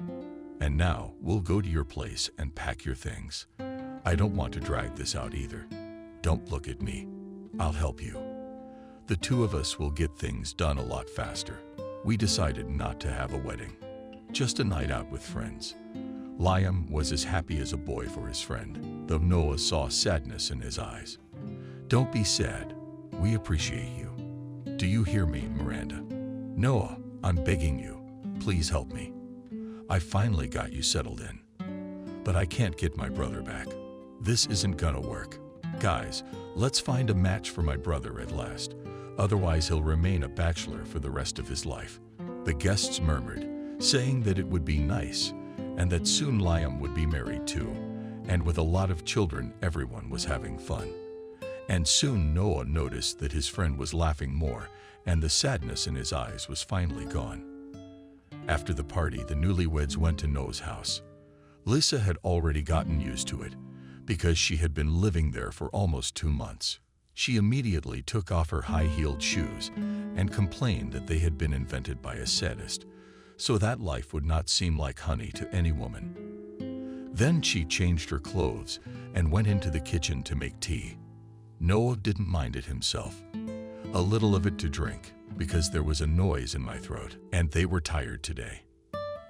And now we'll go to your place and pack your things. I don't want to drag this out either. Don't look at me. I'll help you. The two of us will get things done a lot faster." We decided not to have a wedding, just a night out with friends. Liam was as happy as a boy for his friend, though Noah saw sadness in his eyes. "Don't be sad. We appreciate you. Do you hear me, Miranda? Noah, I'm begging you. Please help me. I finally got you settled in. But I can't get my brother back. This isn't gonna work. Guys, let's find a match for my brother at last. Otherwise he'll remain a bachelor for the rest of his life." The guests murmured, saying that it would be nice, and that soon Liam would be married too, and with a lot of children everyone was having fun. And soon Noah noticed that his friend was laughing more, and the sadness in his eyes was finally gone. After the party, the newlyweds went to Noah's house. Lisa had already gotten used to it, because she had been living there for almost 2 months. She immediately took off her high-heeled shoes and complained that they had been invented by a sadist, so that life would not seem like honey to any woman. Then she changed her clothes and went into the kitchen to make tea. Noah didn't mind it himself. A little of it to drink, because there was a noise in my throat, and they were tired today.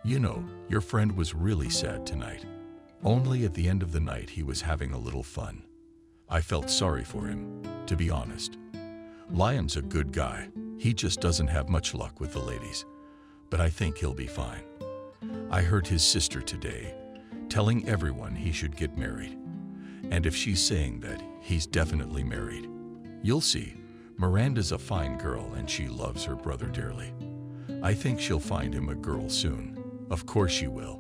You know, your friend was really sad tonight. Only at the end of the night he was having a little fun. I felt sorry for him, to be honest. Liam's a good guy. He just doesn't have much luck with the ladies. But I think he'll be fine. I heard his sister today telling everyone he should get married. And if she's saying that, he's definitely married. You'll see, Miranda's a fine girl and she loves her brother dearly. I think she'll find him a girl soon. Of course she will.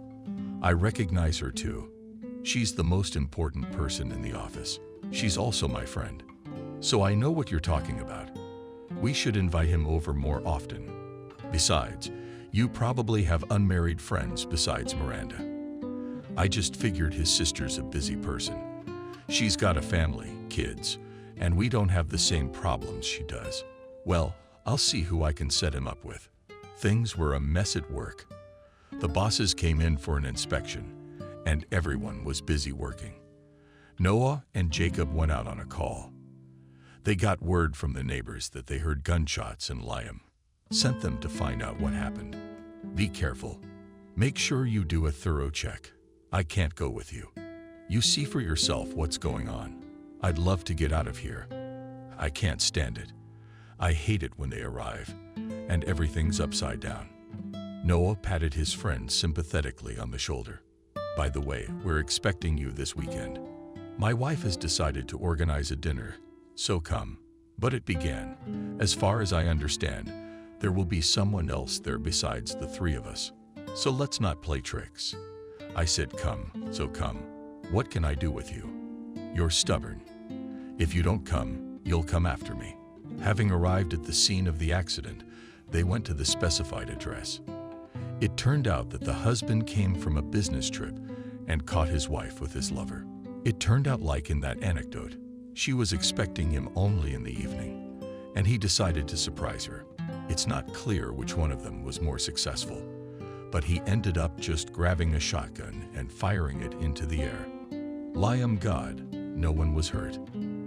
I recognize her too. She's the most important person in the office. She's also my friend. So I know what you're talking about. We should invite him over more often. Besides, you probably have unmarried friends besides Miranda. I just figured his sister's a busy person. She's got a family, kids, and we don't have the same problems she does. Well, I'll see who I can set him up with. Things were a mess at work. The bosses came in for an inspection, and everyone was busy working. Noah and Jacob went out on a call. They got word from the neighbors that they heard gunshots, and Liam sent them to find out what happened. Be careful. Make sure you do a thorough check. I can't go with you. You see for yourself what's going on. I'd love to get out of here. I can't stand it. I hate it when they arrive, and everything's upside down. Noah patted his friend sympathetically on the shoulder. By the way, we're expecting you this weekend. My wife has decided to organize a dinner, so come. But it began. As far as I understand, there will be someone else there besides the three of us. So let's not play tricks. I said come, so come. What can I do with you? You're stubborn. If you don't come, you'll come after me. Having arrived at the scene of the accident, they went to the specified address. It turned out that the husband came from a business trip and caught his wife with his lover. It turned out like in that anecdote. She was expecting him only in the evening, and he decided to surprise her. It's not clear which one of them was more successful, but he ended up just grabbing a shotgun and firing it into the air. Liam God, no one was hurt.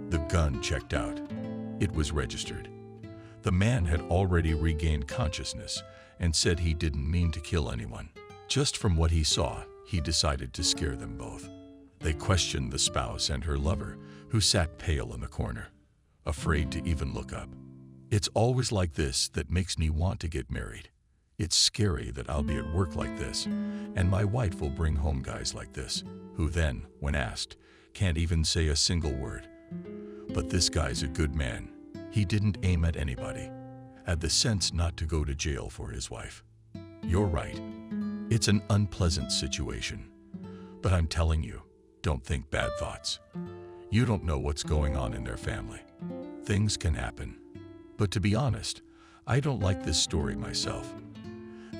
The gun checked out. It was registered. The man had already regained consciousness and said he didn't mean to kill anyone. Just from what he saw, he decided to scare them both. They questioned the spouse and her lover, who sat pale in the corner, afraid to even look up. It's always like this that makes me want to get married. It's scary that I'll be at work like this, and my wife will bring home guys like this, who then, when asked, can't even say a single word. But this guy's a good man. He didn't aim at anybody. Had the sense not to go to jail for his wife. You're right. It's an unpleasant situation. But I'm telling you, don't think bad thoughts. You don't know what's going on in their family. Things can happen. But to be honest, I don't like this story myself.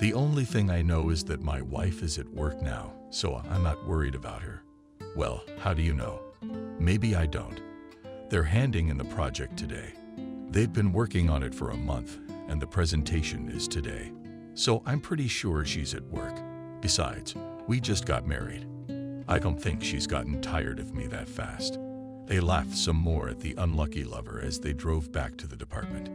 The only thing I know is that my wife is at work now, so I'm not worried about her. Well, how do you know? Maybe I don't. They're handing in the project today. They've been working on it for a month, and the presentation is today. So I'm pretty sure she's at work. Besides, we just got married. I don't think she's gotten tired of me that fast. They laughed some more at the unlucky lover as they drove back to the department.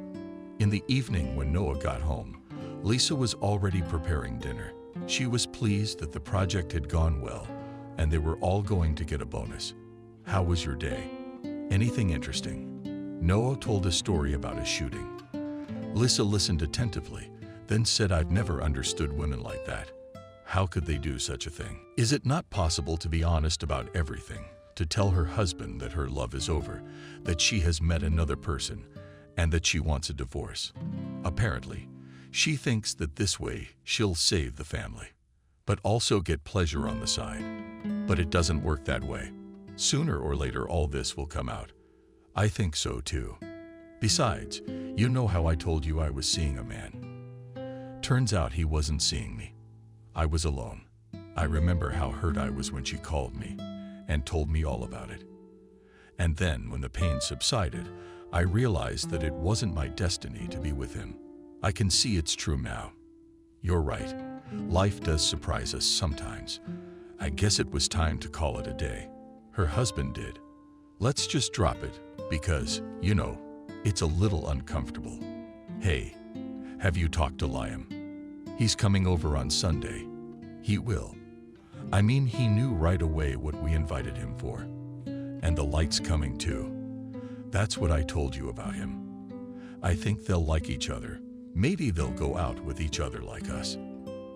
In the evening when Noah got home, Lisa was already preparing dinner. She was pleased that the project had gone well, and they were all going to get a bonus. How was your day? Anything interesting? Noah told a story about a shooting. Lisa listened attentively, then said, I've never understood women like that. How could they do such a thing? Is it not possible to be honest about everything? To tell her husband that her love is over, that she has met another person, and that she wants a divorce? Apparently, she thinks that this way she'll save the family, but also get pleasure on the side. But it doesn't work that way. Sooner or later, all this will come out. I think so too. Besides, you know how I told you I was seeing a man. Turns out he wasn't seeing me. I was alone. I remember how hurt I was when she called me, and told me all about it. And then, when the pain subsided, I realized that it wasn't my destiny to be with him. I can see it's true now. You're right. Life does surprise us sometimes. I guess it was time to call it a day. Her husband did. Let's just drop it, because, you know, it's a little uncomfortable. Hey, have you talked to Liam? He's coming over on Sunday. He will. I mean, he knew right away what we invited him for. And the light's coming too. That's what I told you about him. I think they'll like each other. Maybe they'll go out with each other like us.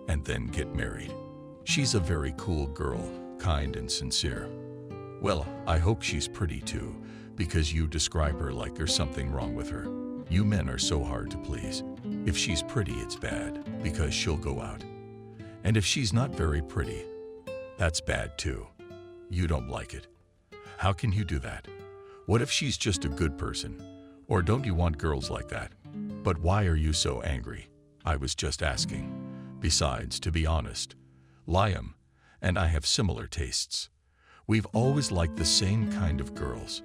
And then get married. She's a very cool girl, kind and sincere. Well, I hope she's pretty too, because you describe her like there's something wrong with her. You men are so hard to please. If she's pretty, it's bad, because she'll go out. And if she's not very pretty, that's bad too. You don't like it. How can you do that? What if she's just a good person? Or don't you want girls like that? But why are you so angry? I was just asking. Besides, to be honest, Liam and I have similar tastes. We've always liked the same kind of girls,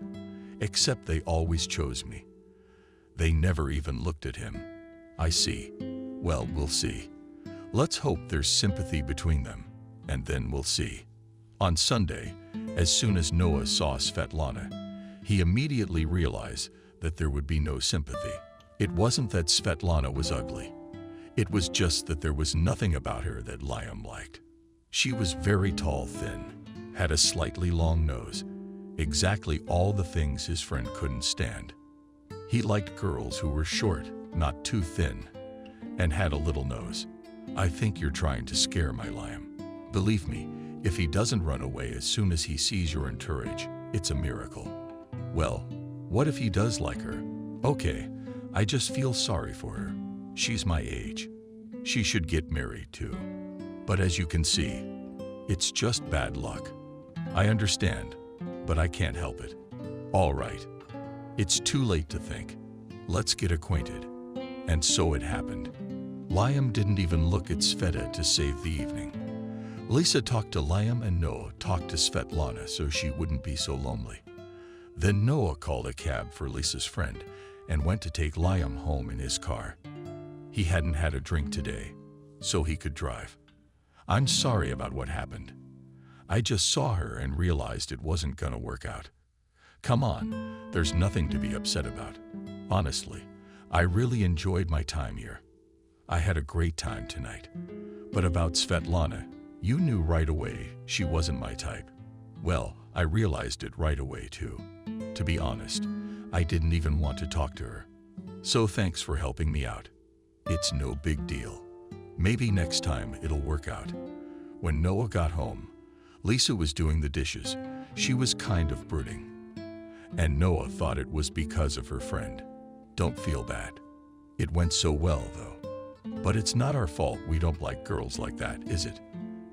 except they always chose me. They never even looked at him. I see. Well, we'll see. Let's hope there's sympathy between them, and then we'll see. On Sunday, as soon as Noah saw Svetlana, he immediately realized that there would be no sympathy. It wasn't that Svetlana was ugly. It was just that there was nothing about her that Liam liked. She was very tall, thin, had a slightly long nose, exactly all the things his friend couldn't stand. He liked girls who were short, not too thin, and had a little nose. I think you're trying to scare my Liam. Believe me, if he doesn't run away as soon as he sees your entourage, it's a miracle. Well, what if he does like her? Okay, I just feel sorry for her. She's my age. She should get married too. But as you can see, it's just bad luck. I understand, but I can't help it. All right. It's too late to think. Let's get acquainted. And so it happened. Liam didn't even look at Sveta to save the evening. Lisa talked to Liam and Noah talked to Svetlana so she wouldn't be so lonely. Then Noah called a cab for Lisa's friend and went to take Liam home in his car. He hadn't had a drink today, so he could drive. I'm sorry about what happened. I just saw her and realized it wasn't gonna work out. Come on, there's nothing to be upset about. Honestly, I really enjoyed my time here. I had a great time tonight. But about Svetlana, you knew right away she wasn't my type. Well, I realized it right away too. To be honest, I didn't even want to talk to her. So thanks for helping me out. It's no big deal. Maybe next time it'll work out. When Noah got home, Lisa was doing the dishes. She was kind of brooding. And Noah thought it was because of her friend. Don't feel bad. It went so well, though. But it's not our fault we don't like girls like that, is it?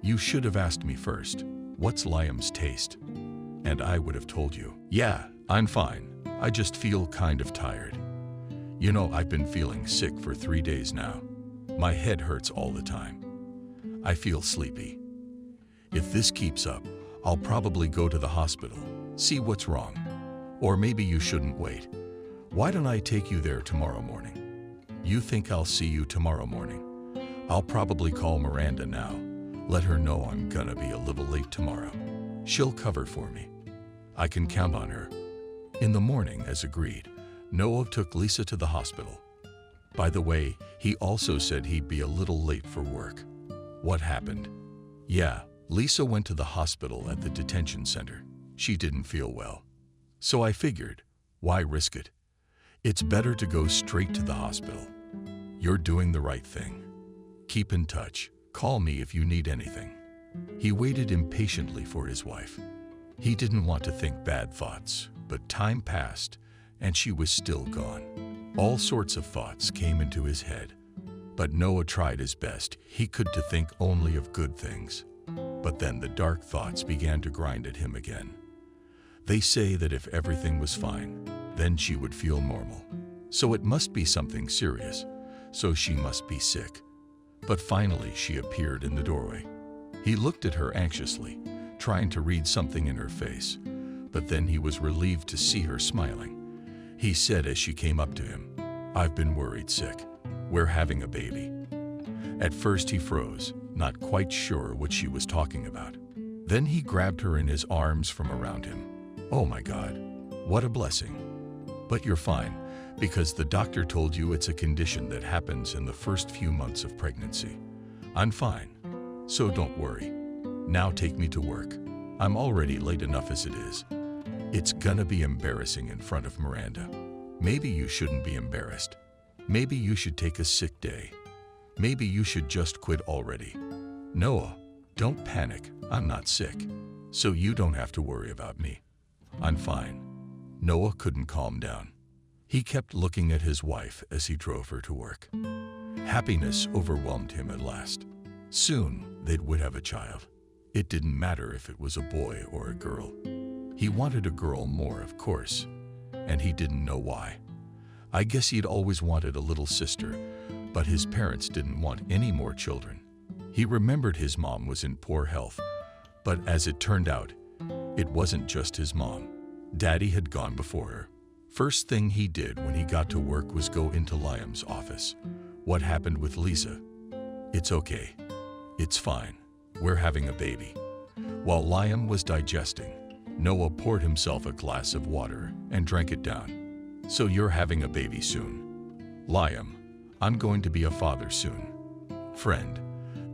You should have asked me first, what's Liam's taste? And I would have told you. Yeah, I'm fine. I just feel kind of tired. You know, I've been feeling sick for 3 days now. My head hurts all the time. I feel sleepy. If this keeps up, I'll probably go to the hospital, see what's wrong. Or maybe you shouldn't wait. Why don't I take you there tomorrow morning? You think I'll see you tomorrow morning? I'll probably call Miranda now. Let her know I'm gonna be a little late tomorrow. She'll cover for me. I can count on her. In the morning, as agreed, Noah took Lisa to the hospital. By the way, he also said he'd be a little late for work. What happened? Yeah, Lisa went to the hospital at the detention center. She didn't feel well. So I figured, why risk it? It's better to go straight to the hospital. You're doing the right thing. Keep in touch. Call me if you need anything. He waited impatiently for his wife. He didn't want to think bad thoughts, but time passed and she was still gone. All sorts of thoughts came into his head, but Noah tried his best. He could to think only of good things. But then the dark thoughts began to grind at him again. They say that if everything was fine, then she would feel normal. So it must be something serious, so she must be sick. But finally she appeared in the doorway. He looked at her anxiously, trying to read something in her face, but then he was relieved to see her smiling. He said as she came up to him, "I've been worried sick. We're having a baby." At first he froze, not quite sure what she was talking about. Then he grabbed her in his arms from around him. "Oh my God, what a blessing. But you're fine, because the doctor told you it's a condition that happens in the first few months of pregnancy. I'm fine, so don't worry. Now take me to work. I'm already late enough as it is." It's gonna be embarrassing in front of Miranda. Maybe you shouldn't be embarrassed. Maybe you should take a sick day. Maybe you should just quit already. Noah, don't panic. I'm not sick, so you don't have to worry about me. I'm fine. Noah couldn't calm down. He kept looking at his wife as he drove her to work. Happiness overwhelmed him at last. Soon, they would have a child. It didn't matter if it was a boy or a girl. He wanted a girl more, of course, and he didn't know why. I guess he'd always wanted a little sister, but his parents didn't want any more children. He remembered his mom was in poor health, but as it turned out, it wasn't just his mom. Daddy had gone before her. First thing he did when he got to work was go into Liam's office. "What happened with Lisa?" "It's okay. It's fine. We're having a baby." While Liam was digesting, Noah poured himself a glass of water and drank it down. "So you're having a baby soon." "Liam, I'm going to be a father soon. Friend,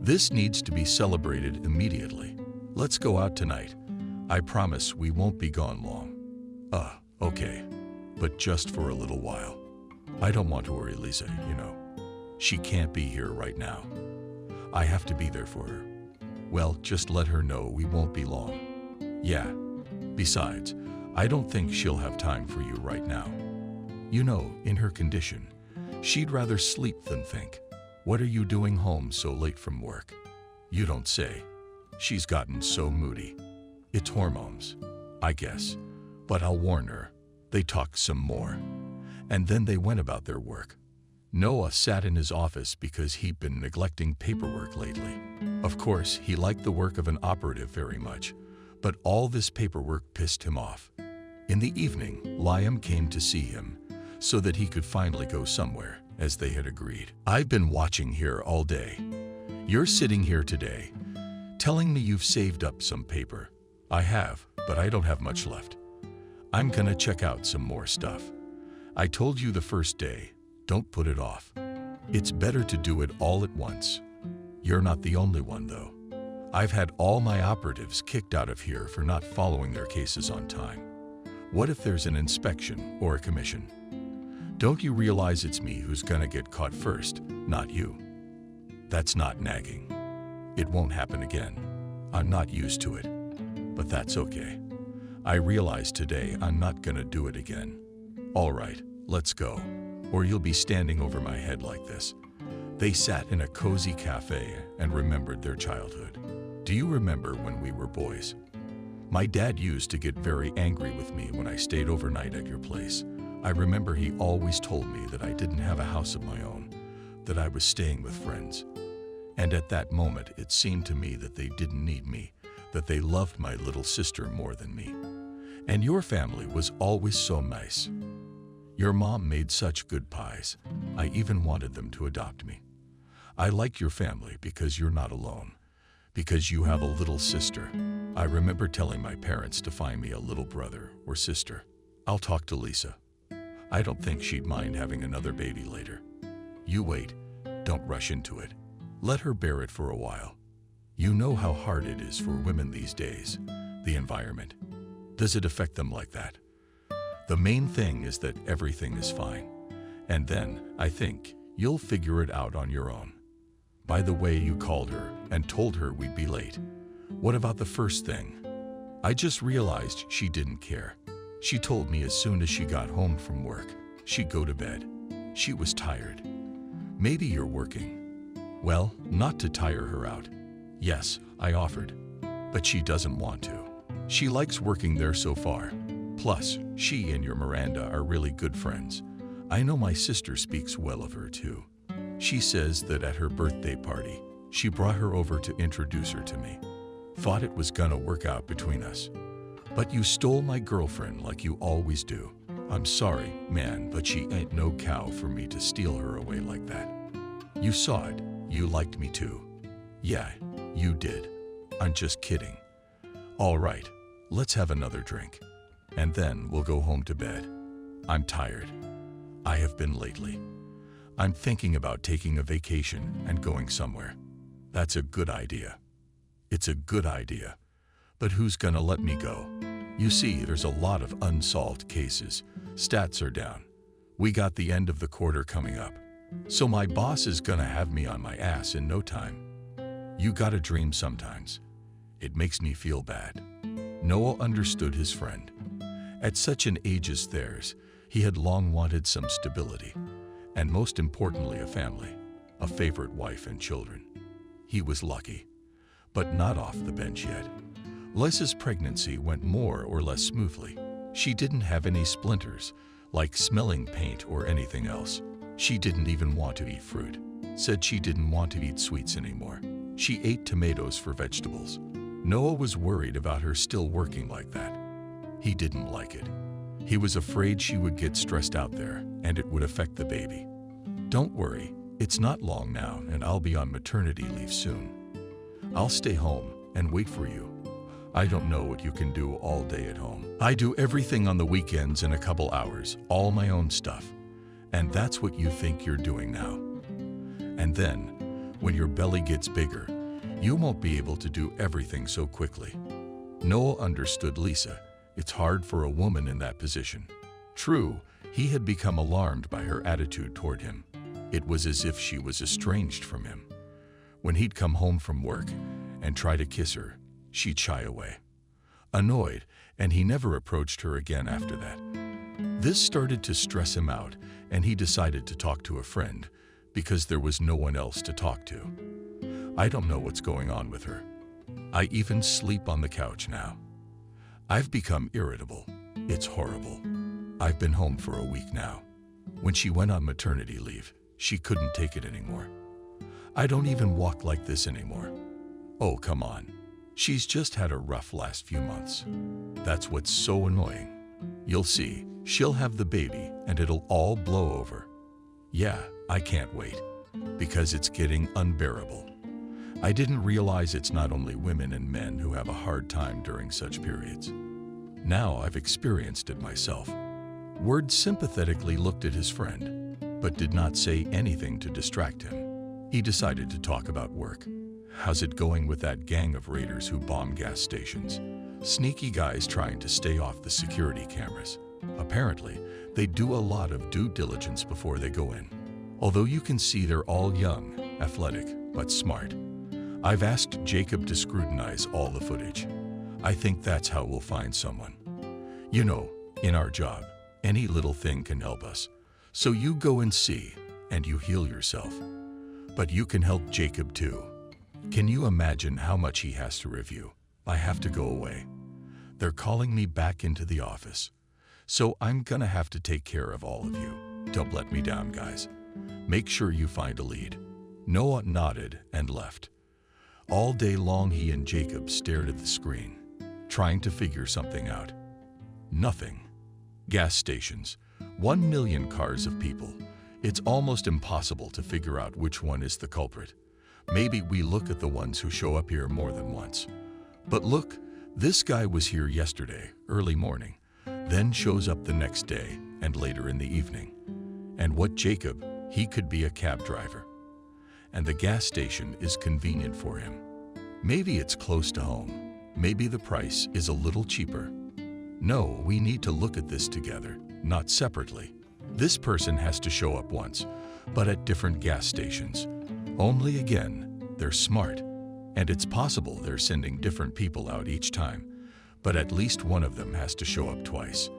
this needs to be celebrated immediately. Let's go out tonight. I promise we won't be gone long." Okay. But just for a little while. I don't want to worry Lisa, you know. She can't be here right now. I have to be there for her. Well, just let her know we won't be long. Yeah. Besides, I don't think she'll have time for you right now. You know, in her condition, she'd rather sleep than think. What are you doing home so late from work? You don't say. She's gotten so moody. It's hormones, I guess. But I'll warn her. They talked some more, and then they went about their work. Noah sat in his office because he'd been neglecting paperwork lately. Of course, he liked the work of an operative very much, but all this paperwork pissed him off. In the evening, Liam came to see him so that he could finally go somewhere, as they had agreed. "I've been watching here all day. You're sitting here today, telling me you've saved up some paper. I have, but I don't have much left. I'm gonna check out some more stuff. I told you the first day, don't put it off. It's better to do it all at once. You're not the only one, though. I've had all my operatives kicked out of here for not following their cases on time. What if there's an inspection or a commission? Don't you realize it's me who's gonna get caught first, not you? That's not nagging. It won't happen again. I'm not used to it, but that's okay. I realize today I'm not gonna do it again. All right, let's go, or you'll be standing over my head like this." They sat in a cozy cafe and remembered their childhood. "Do you remember when we were boys? My dad used to get very angry with me when I stayed overnight at your place. I remember he always told me that I didn't have a house of my own, that I was staying with friends. And at that moment, it seemed to me that they didn't need me, that they loved my little sister more than me. And your family was always so nice. Your mom made such good pies. I even wanted them to adopt me. I like your family because you're not alone, because you have a little sister. I remember telling my parents to find me a little brother or sister. I'll talk to Lisa. I don't think she'd mind having another baby later. You wait. Don't rush into it. Let her bear it for a while. You know how hard it is for women these days, the environment. Does it affect them like that? The main thing is that everything is fine. And then, I think, you'll figure it out on your own. By the way, you called her and told her we'd be late. What about the first thing? I just realized she didn't care. She told me as soon as she got home from work, she'd go to bed. She was tired. Maybe you're working. Well, not to tire her out. Yes, I offered. But she doesn't want to. She likes working there so far. Plus, she and your Miranda are really good friends. I know my sister speaks well of her too. She says that at her birthday party, she brought her over to introduce her to me. Thought it was gonna work out between us. But you stole my girlfriend like you always do. I'm sorry, man, but she ain't no cow for me to steal her away like that. You saw it. You liked me too. Yeah, you did. I'm just kidding. All right, let's have another drink. And then we'll go home to bed. I'm tired. I have been lately. I'm thinking about taking a vacation and going somewhere. That's a good idea. It's a good idea. But who's gonna let me go? You see, there's a lot of unsolved cases. Stats are down. We got the end of the quarter coming up. So my boss is gonna have me on my ass in no time. You gotta dream sometimes. It makes me feel bad. Noah understood his friend. At such an age as theirs, he had long wanted some stability, and most importantly, a family, a favorite wife and children. He was lucky, but not off the bench yet. Lisa's pregnancy went more or less smoothly. She didn't have any splinters, like smelling paint or anything else. She didn't even want to eat fruit. Said she didn't want to eat sweets anymore. She ate tomatoes for vegetables. Noah was worried about her still working like that. He didn't like it. He was afraid she would get stressed out there and it would affect the baby. Don't worry, it's not long now and I'll be on maternity leave soon. I'll stay home and wait for you. I don't know what you can do all day at home. I do everything on the weekends in a couple hours, all my own stuff. And that's what you think you're doing now. And then, when your belly gets bigger, you won't be able to do everything so quickly. Noah understood Lisa. It's hard for a woman in that position. True, he had become alarmed by her attitude toward him. It was as if she was estranged from him. When he'd come home from work and try to kiss her, she'd shy away. Annoyed, and he never approached her again after that. This started to stress him out, and he decided to talk to a friend because there was no one else to talk to. I don't know what's going on with her. I even sleep on the couch now. I've become irritable. It's horrible. I've been home for a week now. When she went on maternity leave, she couldn't take it anymore. I don't even walk like this anymore. Oh, come on. She's just had a rough last few months. That's what's so annoying. You'll see, she'll have the baby and it'll all blow over. Yeah, I can't wait, because it's getting unbearable. I didn't realize it's not only women and men who have a hard time during such periods. Now I've experienced it myself. Word sympathetically looked at his friend, but did not say anything to distract him. He decided to talk about work. How's it going with that gang of raiders who bomb gas stations? Sneaky guys trying to stay off the security cameras. Apparently, they do a lot of due diligence before they go in. Although you can see they're all young, athletic, but smart. I've asked Jacob to scrutinize all the footage. I think that's how we'll find someone. You know, in our job, any little thing can help us. So you go and see, and you heal yourself. But you can help Jacob too. Can you imagine how much he has to review? I have to go away. They're calling me back into the office. So I'm gonna have to take care of all of you. Don't let me down, guys. Make sure you find a lead. Noah nodded and left. All day long he and Jacob stared at the screen, trying to figure something out. Nothing. Gas stations. 1 million cars of people. It's almost impossible to figure out which one is the culprit. Maybe we look at the ones who show up here more than once. But look, this guy was here yesterday, early morning, then shows up the next day and later in the evening. And what Jacob? He could be a cab driver. And the gas station is convenient for him. Maybe it's close to home. Maybe the price is a little cheaper. No, we need to look at this together, not separately. This person has to show up once, but at different gas stations. Only again, they're smart. And it's possible they're sending different people out each time, but at least one of them has to show up twice.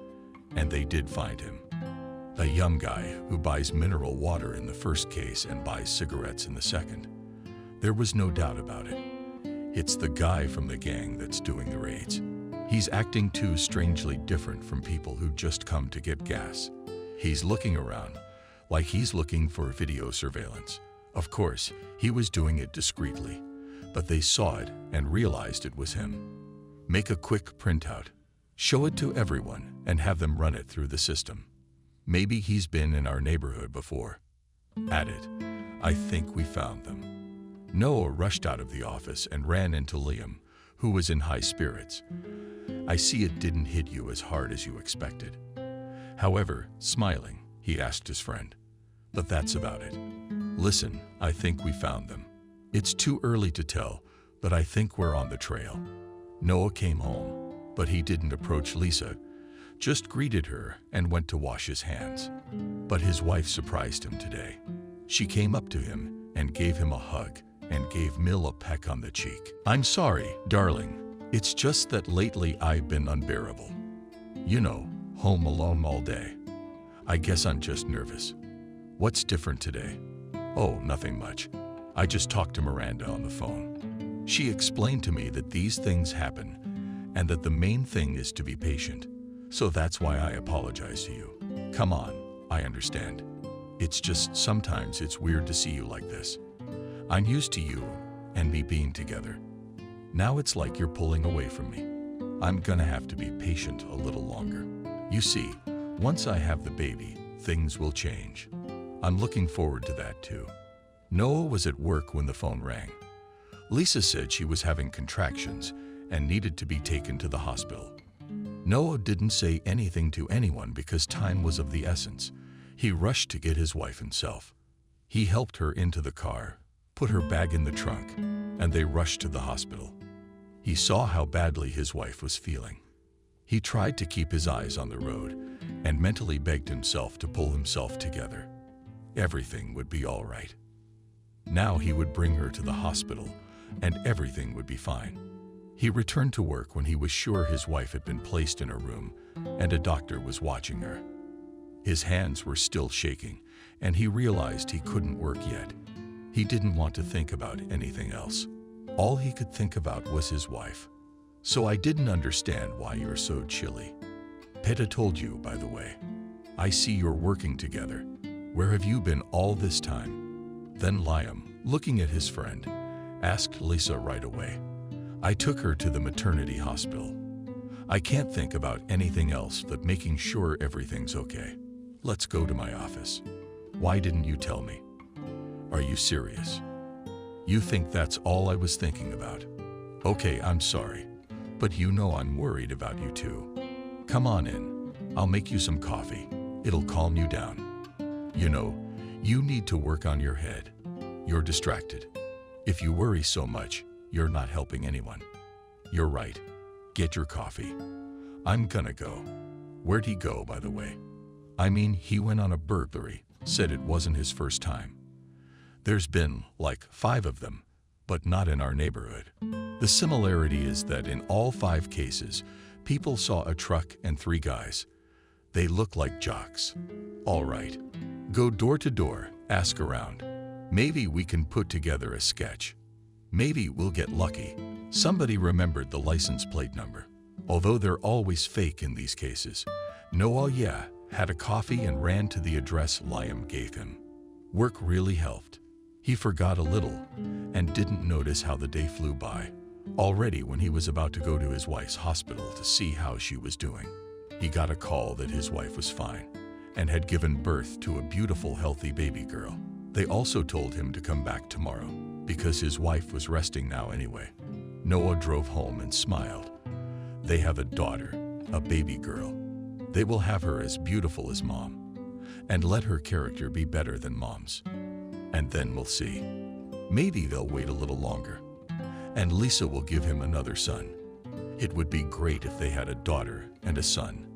And they did find him. A young guy who buys mineral water in the first case and buys cigarettes in the second. There was no doubt about it. It's the guy from the gang that's doing the raids. He's acting too strangely different from people who just come to get gas. He's looking around like he's looking for video surveillance. Of course, he was doing it discreetly, but they saw it and realized it was him. Make a quick printout. Show it to everyone and have them run it through the system. Maybe he's been in our neighborhood before. Add it. I think we found them. Noah rushed out of the office and ran into Liam, who was in high spirits. I see it didn't hit you as hard as you expected. However, smiling, he asked his friend. But that's about it. Listen, I think we found them. It's too early to tell, but I think we're on the trail. Noah came home, but he didn't approach Lisa, just greeted her and went to wash his hands. But his wife surprised him today. She came up to him and gave him a hug and gave Mill a peck on the cheek. I'm sorry, darling. It's just that lately I've been unbearable. You know, home alone all day. I guess I'm just nervous. What's different today? Oh, nothing much. I just talked to Miranda on the phone. She explained to me that these things happen and that the main thing is to be patient. So that's why I apologize to you. Come on, I understand. It's just sometimes it's weird to see you like this. I'm used to you and me being together. Now it's like you're pulling away from me. I'm gonna have to be patient a little longer. You see, once I have the baby, things will change. I'm looking forward to that too. Noah was at work when the phone rang. Lisa said she was having contractions and needed to be taken to the hospital. Noah didn't say anything to anyone because time was of the essence. He rushed to get his wife himself. He helped her into the car, put her bag in the trunk, and they rushed to the hospital. He saw how badly his wife was feeling. He tried to keep his eyes on the road and mentally begged himself to pull himself together. Everything would be all right. Now he would bring her to the hospital and everything would be fine. He returned to work when he was sure his wife had been placed in a room and a doctor was watching her. His hands were still shaking and he realized he couldn't work yet. He didn't want to think about anything else. All he could think about was his wife. So I didn't understand why you're so chilly. Peta told you, by the way. I see you're working together. Where have you been all this time? Then Liam, looking at his friend, asked Lisa right away. I took her to the maternity hospital. I can't think about anything else but making sure everything's okay. Let's go to my office. Why didn't you tell me? Are you serious? You think that's all I was thinking about? Okay, I'm sorry, but you know I'm worried about you too. Come on in. I'll make you some coffee. It'll calm you down. You know, you need to work on your head. You're distracted. If you worry so much, you're not helping anyone. You're right. Get your coffee. I'm gonna go. Where'd he go, by the way? I mean, he went on a burglary, said it wasn't his first time. There's been, like, 5 of them, but not in our neighborhood. The similarity is that in all 5 cases, people saw a truck and 3 guys. They look like jocks. All right. Go door to door, ask around. Maybe we can put together a sketch. Maybe we'll get lucky. Somebody remembered the license plate number. Although they're always fake in these cases, Noah, had a coffee and ran to the address Liam gave him. Work really helped. He forgot a little and didn't notice how the day flew by. Already when he was about to go to his wife's hospital to see how she was doing, he got a call that his wife was fine and had given birth to a beautiful, healthy baby girl. They also told him to come back tomorrow because his wife was resting now anyway. Noah drove home and smiled. They have a daughter, a baby girl. They will have her as beautiful as Mom and let her character be better than Mom's. And then we'll see. Maybe they'll wait a little longer and Lisa will give him another son. It would be great if they had a daughter and a son.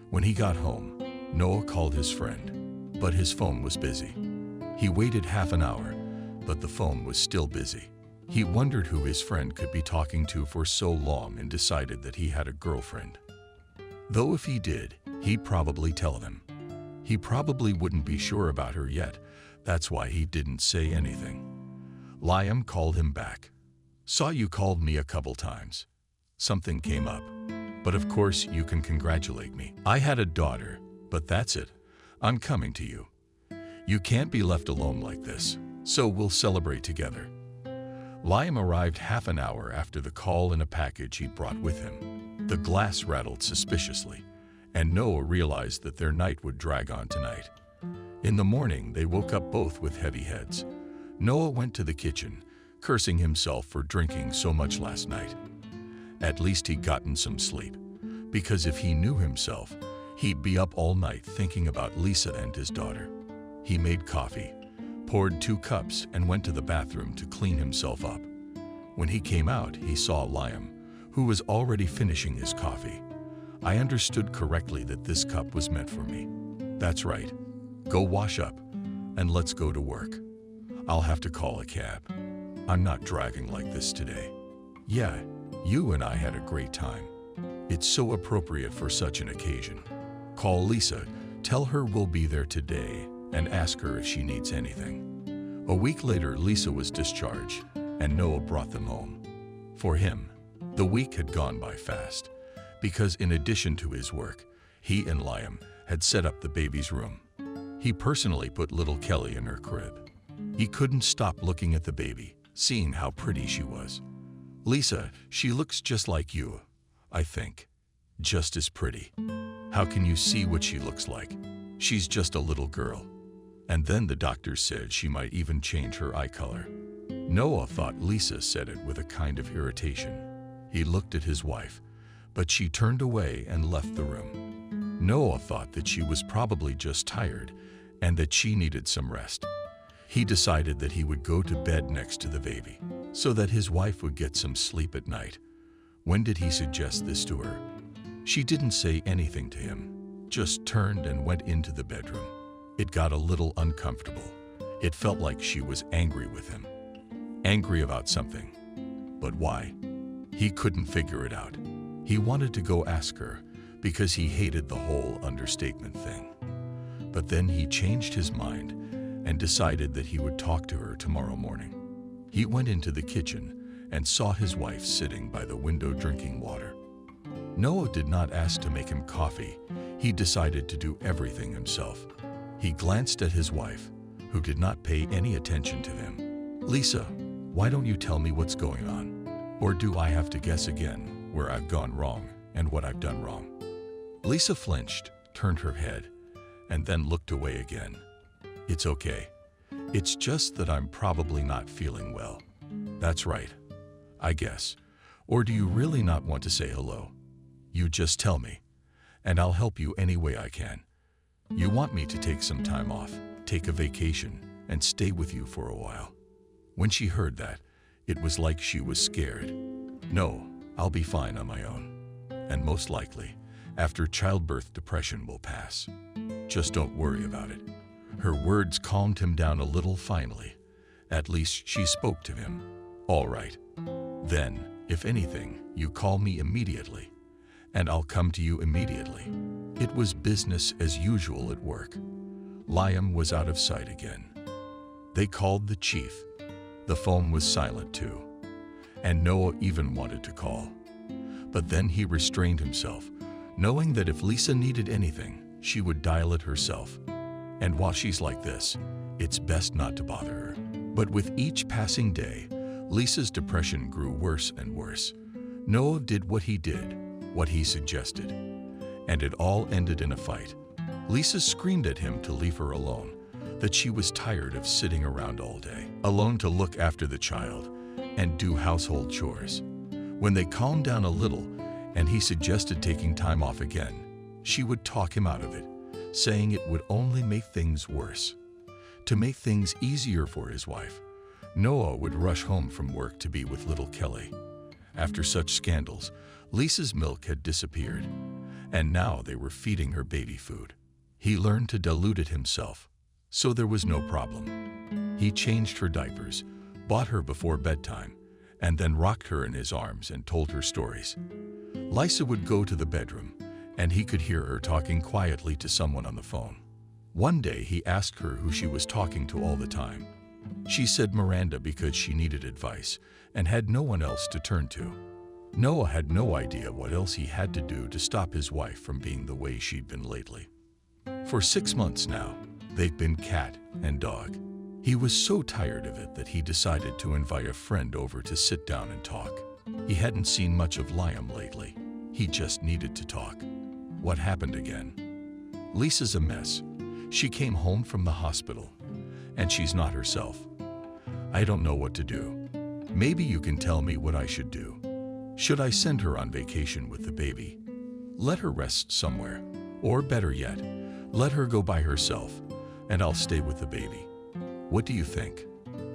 When he got home, Noah called his friend, but his phone was busy. He waited half an hour, but the phone was still busy. He wondered who his friend could be talking to for so long and decided that he had a girlfriend. Though if he did, he'd probably tell them. He probably wouldn't be sure about her yet. That's why he didn't say anything. Liam called him back. Saw you called me a couple times. Something came up. But of course you can congratulate me. I had a daughter, but that's it. I'm coming to you. You can't be left alone like this, so we'll celebrate together. Liam arrived half an hour after the call in a package he'd brought with him. The glass rattled suspiciously, and Noah realized that their night would drag on tonight. In the morning, they woke up both with heavy heads. Noah went to the kitchen, cursing himself for drinking so much last night. At least he'd gotten some sleep, because if he knew himself, he'd be up all night thinking about Lisa and his daughter. He made coffee, poured 2 cups, and went to the bathroom to clean himself up. When he came out, he saw Liam, who was already finishing his coffee. I understood correctly that this cup was meant for me. That's right. Go wash up, and let's go to work. I'll have to call a cab. I'm not driving like this today. Yeah, you and I had a great time. It's so appropriate for such an occasion. Call Lisa, tell her we'll be there today, and ask her if she needs anything. A week later, Lisa was discharged, and Noah brought them home. For him, the week had gone by fast, because in addition to his work, he and Liam had set up the baby's room. He personally put little Kelly in her crib. He couldn't stop looking at the baby, seeing how pretty she was. Lisa, she looks just like you, I think. Just as pretty. How can you see what she looks like? She's just a little girl. And then the doctor said she might even change her eye color. Noah thought Lisa said it with a kind of irritation. He looked at his wife, but she turned away and left the room. Noah thought that she was probably just tired and that she needed some rest. He decided that he would go to bed next to the baby so that his wife would get some sleep at night. When did he suggest this to her? She didn't say anything to him, just turned and went into the bedroom. It got a little uncomfortable. It felt like she was angry with him. Angry about something. But why? He couldn't figure it out. He wanted to go ask her because he hated the whole understatement thing. But then he changed his mind and decided that he would talk to her tomorrow morning. He went into the kitchen and saw his wife sitting by the window drinking water. Noah did not ask to make him coffee. He decided to do everything himself. He glanced at his wife, who did not pay any attention to him. Lisa, why don't you tell me what's going on? Or do I have to guess again where I've gone wrong and what I've done wrong? Lisa flinched, turned her head, and then looked away again. It's okay. It's just that I'm probably not feeling well. That's right, I guess. Or do you really not want to say hello? You just tell me, and I'll help you any way I can. You want me to take some time off, take a vacation, and stay with you for a while. When she heard that, it was like she was scared. No, I'll be fine on my own. And most likely, after childbirth, depression will pass. Just don't worry about it. Her words calmed him down a little finally. At least she spoke to him. All right. Then, if anything, you call me immediately, and I'll come to you immediately. It was business as usual at work. Liam was out of sight again. They called the chief. The phone was silent too, and Noah even wanted to call. But then he restrained himself, knowing that if Lisa needed anything, she would dial it herself. And while she's like this, it's best not to bother her. But with each passing day, Lisa's depression grew worse and worse. Noah did what he did, what he suggested, and it all ended in a fight. Lisa screamed at him to leave her alone, that she was tired of sitting around all day, alone to look after the child and do household chores. When they calmed down a little and he suggested taking time off again, she would talk him out of it, saying it would only make things worse. To make things easier for his wife, Noah would rush home from work to be with little Kelly. After such scandals, Lisa's milk had disappeared, and now they were feeding her baby food. He learned to dilute it himself, so there was no problem. He changed her diapers, bought her before bedtime, and then rocked her in his arms and told her stories. Lisa would go to the bedroom, and he could hear her talking quietly to someone on the phone. One day he asked her who she was talking to all the time. She said Miranda because she needed advice and had no one else to turn to. Noah had no idea what else he had to do to stop his wife from being the way she'd been lately. For 6 months now, they've been cat and dog. He was so tired of it that he decided to invite a friend over to sit down and talk. He hadn't seen much of Liam lately. He just needed to talk. What happened again? Lisa's a mess. She came home from the hospital, and she's not herself. I don't know what to do. Maybe you can tell me what I should do. Should I send her on vacation with the baby? Let her rest somewhere. Or better yet, let her go by herself, and I'll stay with the baby. What do you think?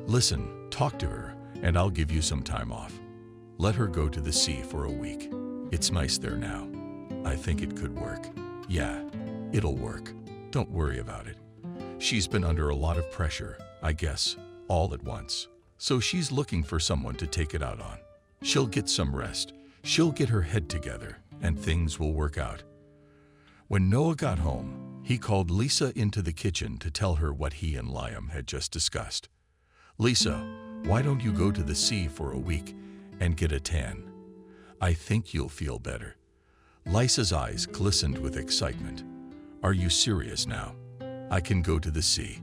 Listen, talk to her, and I'll give you some time off. Let her go to the sea for a week. It's nice there now. I think it could work. Yeah, it'll work. Don't worry about it. She's been under a lot of pressure, I guess, all at once. So she's looking for someone to take it out on. She'll get some rest. She'll get her head together, and things will work out. When Noah got home, he called Lisa into the kitchen to tell her what he and Liam had just discussed. Lisa, why don't you go to the sea for a week and get a tan? I think you'll feel better. Lisa's eyes glistened with excitement. Are you serious now? I can go to the sea.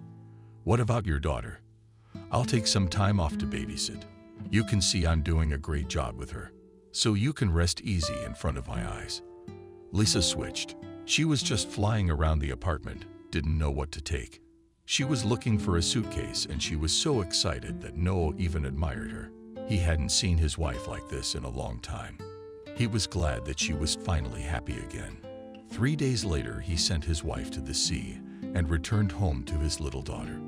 What about your daughter? I'll take some time off to babysit. You can see I'm doing a great job with her, so you can rest easy in front of my eyes. Lisa switched. She was just flying around the apartment, didn't know what to take. She was looking for a suitcase, and she was so excited that Noah even admired her. He hadn't seen his wife like this in a long time. He was glad that she was finally happy again. 3 days later, he sent his wife to the sea and returned home to his little daughter.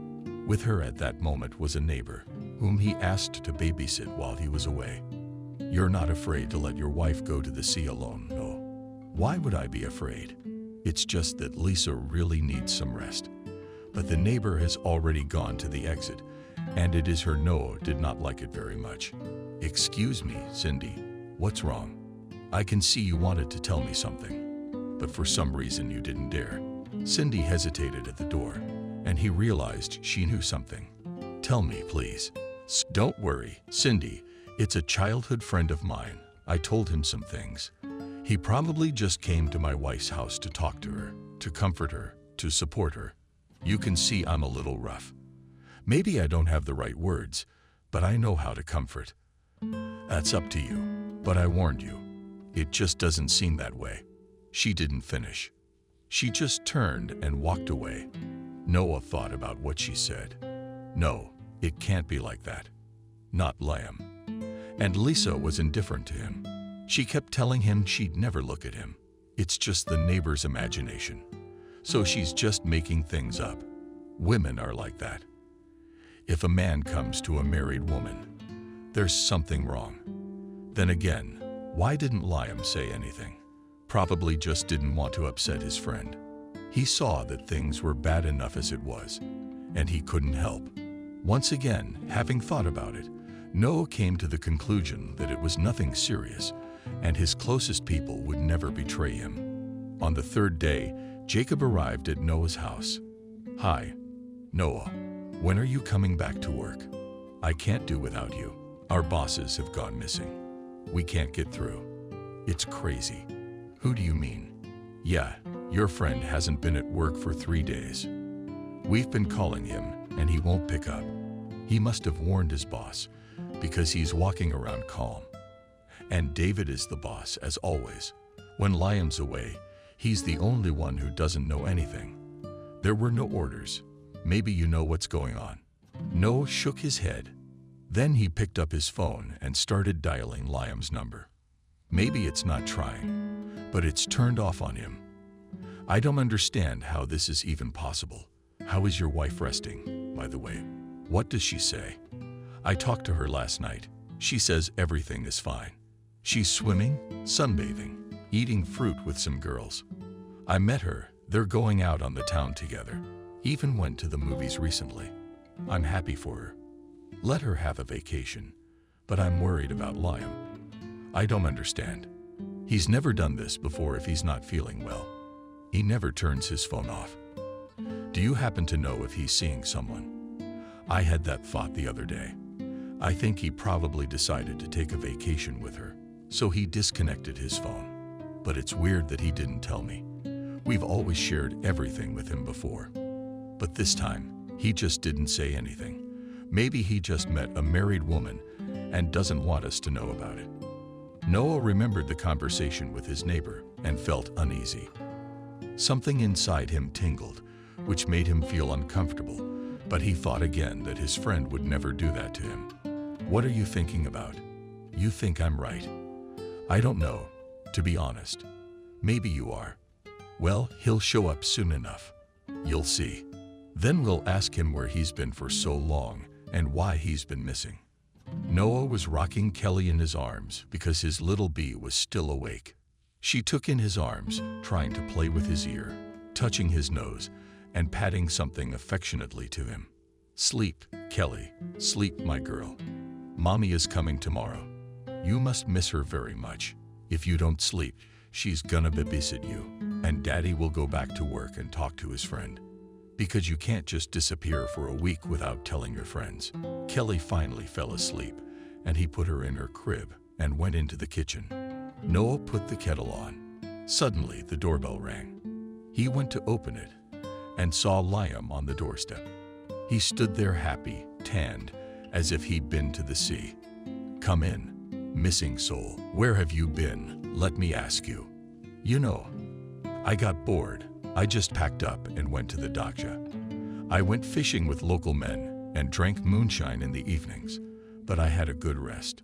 With her at that moment was a neighbor, whom he asked to babysit while he was away. You're not afraid to let your wife go to the sea alone, no? Why would I be afraid? It's just that Lisa really needs some rest. But the neighbor has already gone to the exit, and it is her. Noah did not like it very much. Excuse me, Cindy, what's wrong? I can see you wanted to tell me something, but for some reason you didn't dare. Cindy hesitated at the door, and he realized she knew something. Tell me, please. Don't worry, Cindy. It's a childhood friend of mine. I told him some things. He probably just came to my wife's house to talk to her, to comfort her, to support her. You can see I'm a little rough. Maybe I don't have the right words, but I know how to comfort. That's up to you, but I warned you. It just doesn't seem that way. She didn't finish. She just turned and walked away. Noah thought about what she said. No, it can't be like that. Not Liam. And Lisa was indifferent to him. She kept telling him she'd never look at him. It's just the neighbor's imagination. So she's just making things up. Women are like that. If a man comes to a married woman, there's something wrong. Then again, why didn't Liam say anything? Probably just didn't want to upset his friend. He saw that things were bad enough as it was, and he couldn't help. Once again, having thought about it, Noah came to the conclusion that it was nothing serious, and his closest people would never betray him. On the third day, Jacob arrived at Noah's house. Hi, Noah. When are you coming back to work? I can't do without you. Our bosses have gone missing. We can't get through. It's crazy. Who do you mean? Yeah, your friend hasn't been at work for 3 days. We've been calling him, and he won't pick up. He must have warned his boss, because he's walking around calm. And David is the boss, as always. When Liam's away, he's the only one who doesn't know anything. There were no orders. Maybe you know what's going on. Noah shook his head. Then he picked up his phone and started dialing Liam's number. Maybe it's not trying, but it's turned off on him. I don't understand how this is even possible. How is your wife resting, by the way? What does she say? I talked to her last night. She says everything is fine. She's swimming, sunbathing, eating fruit with some girls. I met her. They're going out on the town together. Even went to the movies recently. I'm happy for her. Let her have a vacation. But I'm worried about Liam. I don't understand. He's never done this before if he's not feeling well. He never turns his phone off. Do you happen to know if he's seeing someone? I had that thought the other day. I think he probably decided to take a vacation with her, so he disconnected his phone. But it's weird that he didn't tell me. We've always shared everything with him before. But this time, He just didn't say anything. Maybe he just met a married woman and doesn't want us to know about it. Noah remembered the conversation with his neighbor and felt uneasy. Something inside him tingled, which made him feel uncomfortable, but he thought again that his friend would never do that to him. What are you thinking about? You think I'm right? I don't know, to be honest. Maybe you are. Well, he'll show up soon enough. You'll see. Then we'll ask him where he's been for so long and why he's been missing. Noah was rocking Kelly in his arms because his little bee was still awake. She took in his arms, trying to play with his ear, touching his nose, and patting something affectionately to him. Sleep, Kelly. Sleep, my girl. Mommy is coming tomorrow. You must miss her very much. If you don't sleep, she's gonna babysit you, and Daddy will go back to work and talk to his friend. Because you can't just disappear for a week without telling your friends. Kelly finally fell asleep, and he put her in her crib and went into the kitchen. Noah put the kettle on. Suddenly, the doorbell rang. He went to open it and saw Liam on the doorstep. He stood there happy, tanned, as if he'd been to the sea. Come in, missing soul. Where have you been? Let me ask you. You know, I got bored. I just packed up and went to the dacha. I went fishing with local men and drank moonshine in the evenings, but I had a good rest.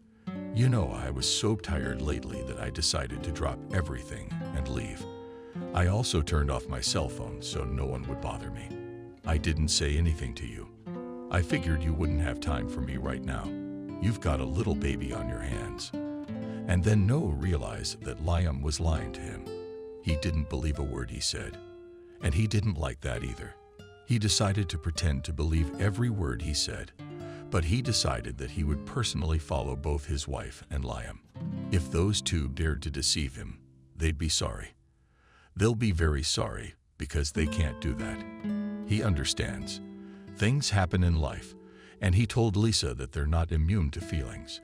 You know, I was so tired lately that I decided to drop everything and leave. I also turned off my cell phone so no one would bother me. I didn't say anything to you. I figured you wouldn't have time for me right now. You've got a little baby on your hands. And then Noah realized that Liam was lying to him. He didn't believe a word he said. And he didn't like that either. He decided to pretend to believe every word he said, but he decided that he would personally follow both his wife and Liam. If those two dared to deceive him, they'd be sorry. They'll be very sorry because they can't do that. He understands. Things happen in life, and he told Lisa that they're not immune to feelings.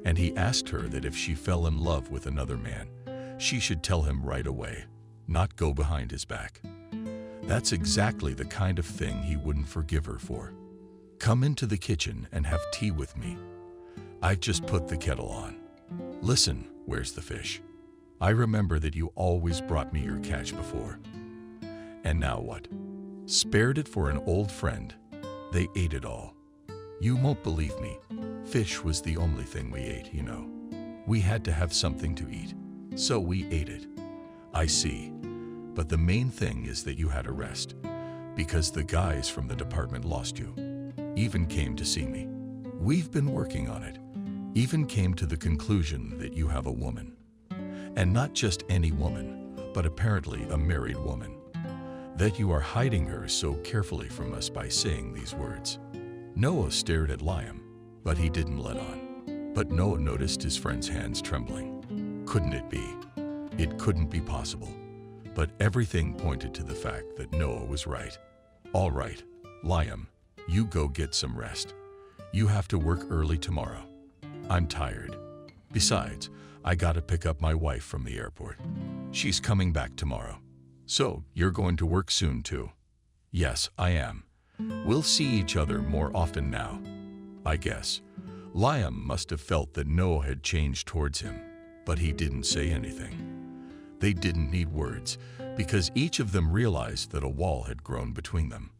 And he asked her that if she fell in love with another man, she should tell him right away, not go behind his back. That's exactly the kind of thing he wouldn't forgive her for. Come into the kitchen and have tea with me. I've just put the kettle on. Listen, where's the fish? I remember that you always brought me your catch before. And now what? Spared it for an old friend. They ate it all. You won't believe me. Fish was the only thing we ate, you know. We had to have something to eat, so we ate it. I see. But the main thing is that you had a rest, because the guys from the department lost you. Even came to see me. We've been working on it. Even came to the conclusion that you have a woman. And not just any woman, but apparently a married woman. That you are hiding her so carefully from us by saying these words. Noah stared at Liam, but he didn't let on. But Noah noticed his friend's hands trembling. Couldn't it be? It couldn't be possible. But everything pointed to the fact that Noah was right. All right, Liam, you go get some rest. You have to work early tomorrow. I'm tired. Besides, I gotta pick up my wife from the airport. She's coming back tomorrow. So, you're going to work soon too? Yes, I am. We'll see each other more often now. I guess. Liam must have felt that Noah had changed towards him, but he didn't say anything. They didn't need words, because each of them realized that a wall had grown between them.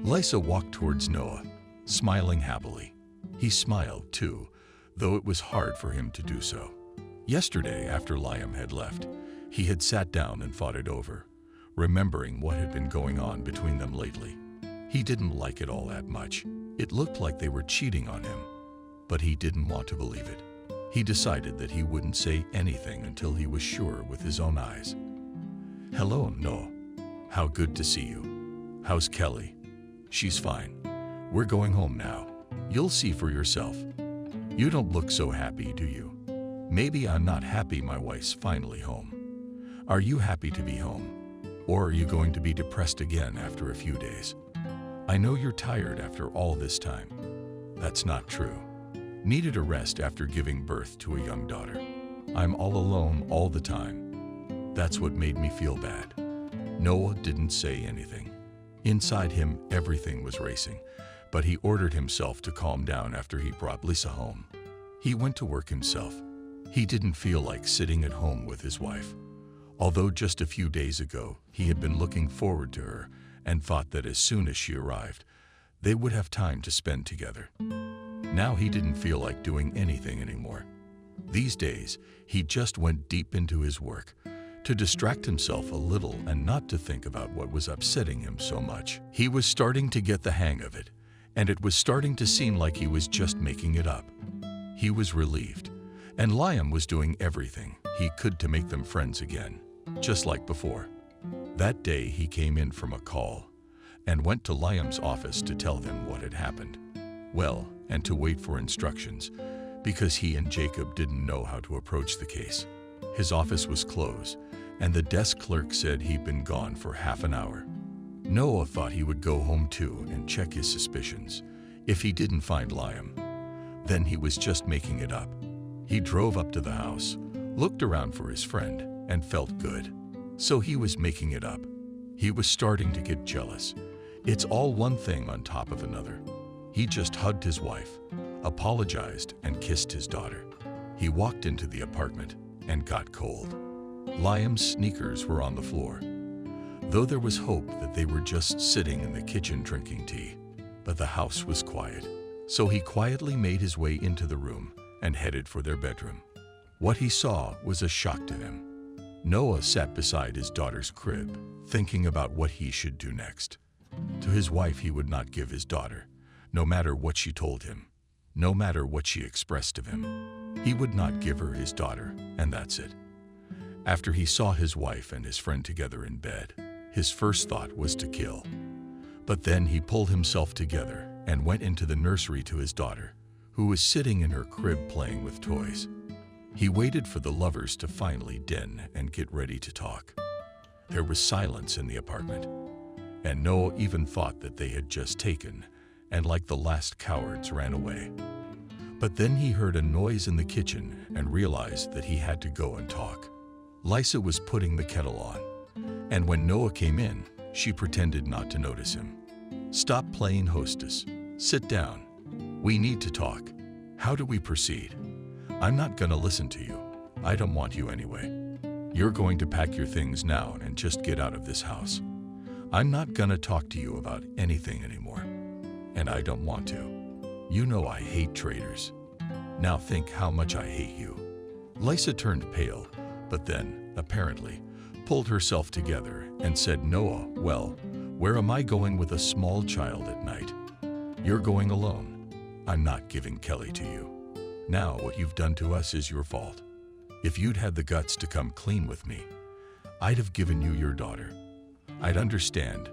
Lisa walked towards Noah, smiling happily. He smiled too, though it was hard for him to do so. Yesterday, after Liam had left, he had sat down and thought it over, remembering what had been going on between them lately. He didn't like it all that much. It looked like they were cheating on him, but he didn't want to believe it. He decided that he wouldn't say anything until he was sure with his own eyes. Hello, Noah. How good to see you. How's Kelly? She's fine. We're going home now. You'll see for yourself. You don't look so happy, do you? Maybe I'm not happy my wife's finally home. Are you happy to be home? Or are you going to be depressed again after a few days? I know you're tired after all this time. That's not true. Needed a rest after giving birth to a young daughter. I'm all alone all the time. That's what made me feel bad. Noah didn't say anything. Inside him, everything was racing, but he ordered himself to calm down after he brought Lisa home. He went to work himself. He didn't feel like sitting at home with his wife. Although just a few days ago, he had been looking forward to her and thought that as soon as she arrived, they would have time to spend together. Now he didn't feel like doing anything anymore. These days, he just went deep into his work to distract himself a little and not to think about what was upsetting him so much. He was starting to get the hang of it, and it was starting to seem like he was just making it up. He was relieved, and Liam was doing everything he could to make them friends again, just like before. That day he came in from a call and went to Liam's office to tell them what had happened. Well, and to wait for instructions, because he and Jacob didn't know how to approach the case. His office was closed, and the desk clerk said he'd been gone for half an hour. Noah thought he would go home too and check his suspicions. If he didn't find Liam, then he was just making it up. He drove up to the house, looked around for his friend, and felt good. So he was making it up. He was starting to get jealous. It's all one thing on top of another. He just hugged his wife, apologized, and kissed his daughter. He walked into the apartment and got cold. Liam's sneakers were on the floor, though there was hope that they were just sitting in the kitchen drinking tea. But the house was quiet, so he quietly made his way into the room and headed for their bedroom. What he saw was a shock to him. Noah sat beside his daughter's crib, thinking about what he should do next. To his wife, he would not give his daughter, no matter what she told him, no matter what she expressed of him. He would not give her his daughter, and that's it. After he saw his wife and his friend together in bed, his first thought was to kill. But then he pulled himself together and went into the nursery to his daughter, who was sitting in her crib playing with toys. He waited for the lovers to finally den and get ready to talk. There was silence in the apartment, and Noah even thought that they had just taken and, like the last cowards, ran away. But then he heard a noise in the kitchen and realized that he had to go and talk. Lisa was putting the kettle on, and when Noah came in, she pretended not to notice him. "Stop playing hostess. Sit down. We need to talk. How do we proceed? I'm not gonna listen to you. I don't want you anyway. You're going to pack your things now and just get out of this house. I'm not gonna talk to you about anything anymore. And I don't want to. You know I hate traitors. Now think how much I hate you." Lisa turned pale, but then, apparently, pulled herself together and said, "Noah, well, where am I going with a small child at night? You're going alone. I'm not giving Kelly to you. Now what you've done to us is your fault. If you'd had the guts to come clean with me, I'd have given you your daughter. I'd understand,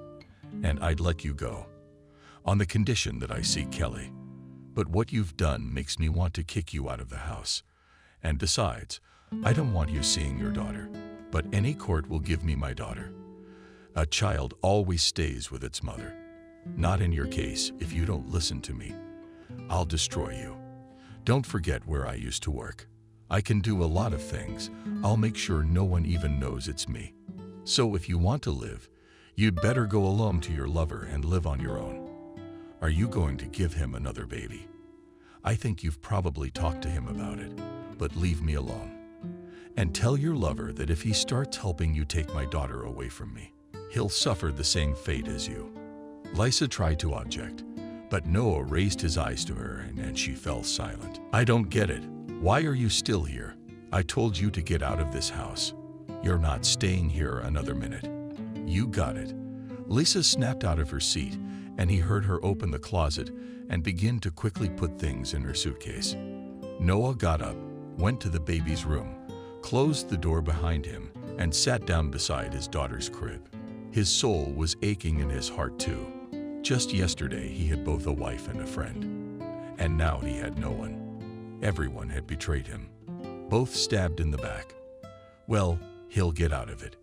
and I'd let you go, on the condition that I see Kelly. But what you've done makes me want to kick you out of the house. And besides, I don't want you seeing your daughter, but any court will give me my daughter. A child always stays with its mother. Not in your case. If you don't listen to me, I'll destroy you. Don't forget where I used to work. I can do a lot of things. I'll make sure no one even knows it's me. So if you want to live, you'd better go alone to your lover and live on your own. Are you going to give him another baby? I think you've probably talked to him about it, but leave me alone. And tell your lover that if he starts helping you take my daughter away from me, he'll suffer the same fate as you." Lisa tried to object, but Noah raised his eyes to her and she fell silent. "I don't get it. Why are you still here? I told you to get out of this house. You're not staying here another minute. You got it." Lisa snapped out of her seat, and he heard her open the closet and begin to quickly put things in her suitcase. Noah got up, went to the baby's room, closed the door behind him, and sat down beside his daughter's crib. His soul was aching in his heart too. Just yesterday he had both a wife and a friend, and now he had no one. Everyone had betrayed him, both stabbed in the back. Well, he'll get out of it.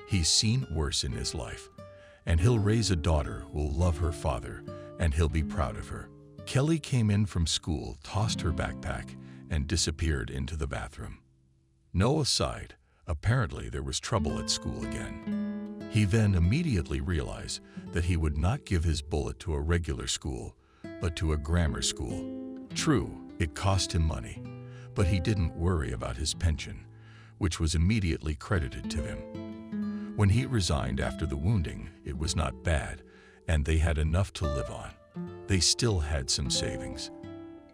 He's seen worse in his life, and he'll raise a daughter who'll love her father, and he'll be proud of her. Kelly came in from school, tossed her backpack, and disappeared into the bathroom. Noah sighed. Apparently there was trouble at school again. He then immediately realized that he would not give his bullet to a regular school, but to a grammar school. True, it cost him money, but he didn't worry about his pension, which was immediately credited to him. When he resigned after the wounding, it was not bad, and they had enough to live on. They still had some savings.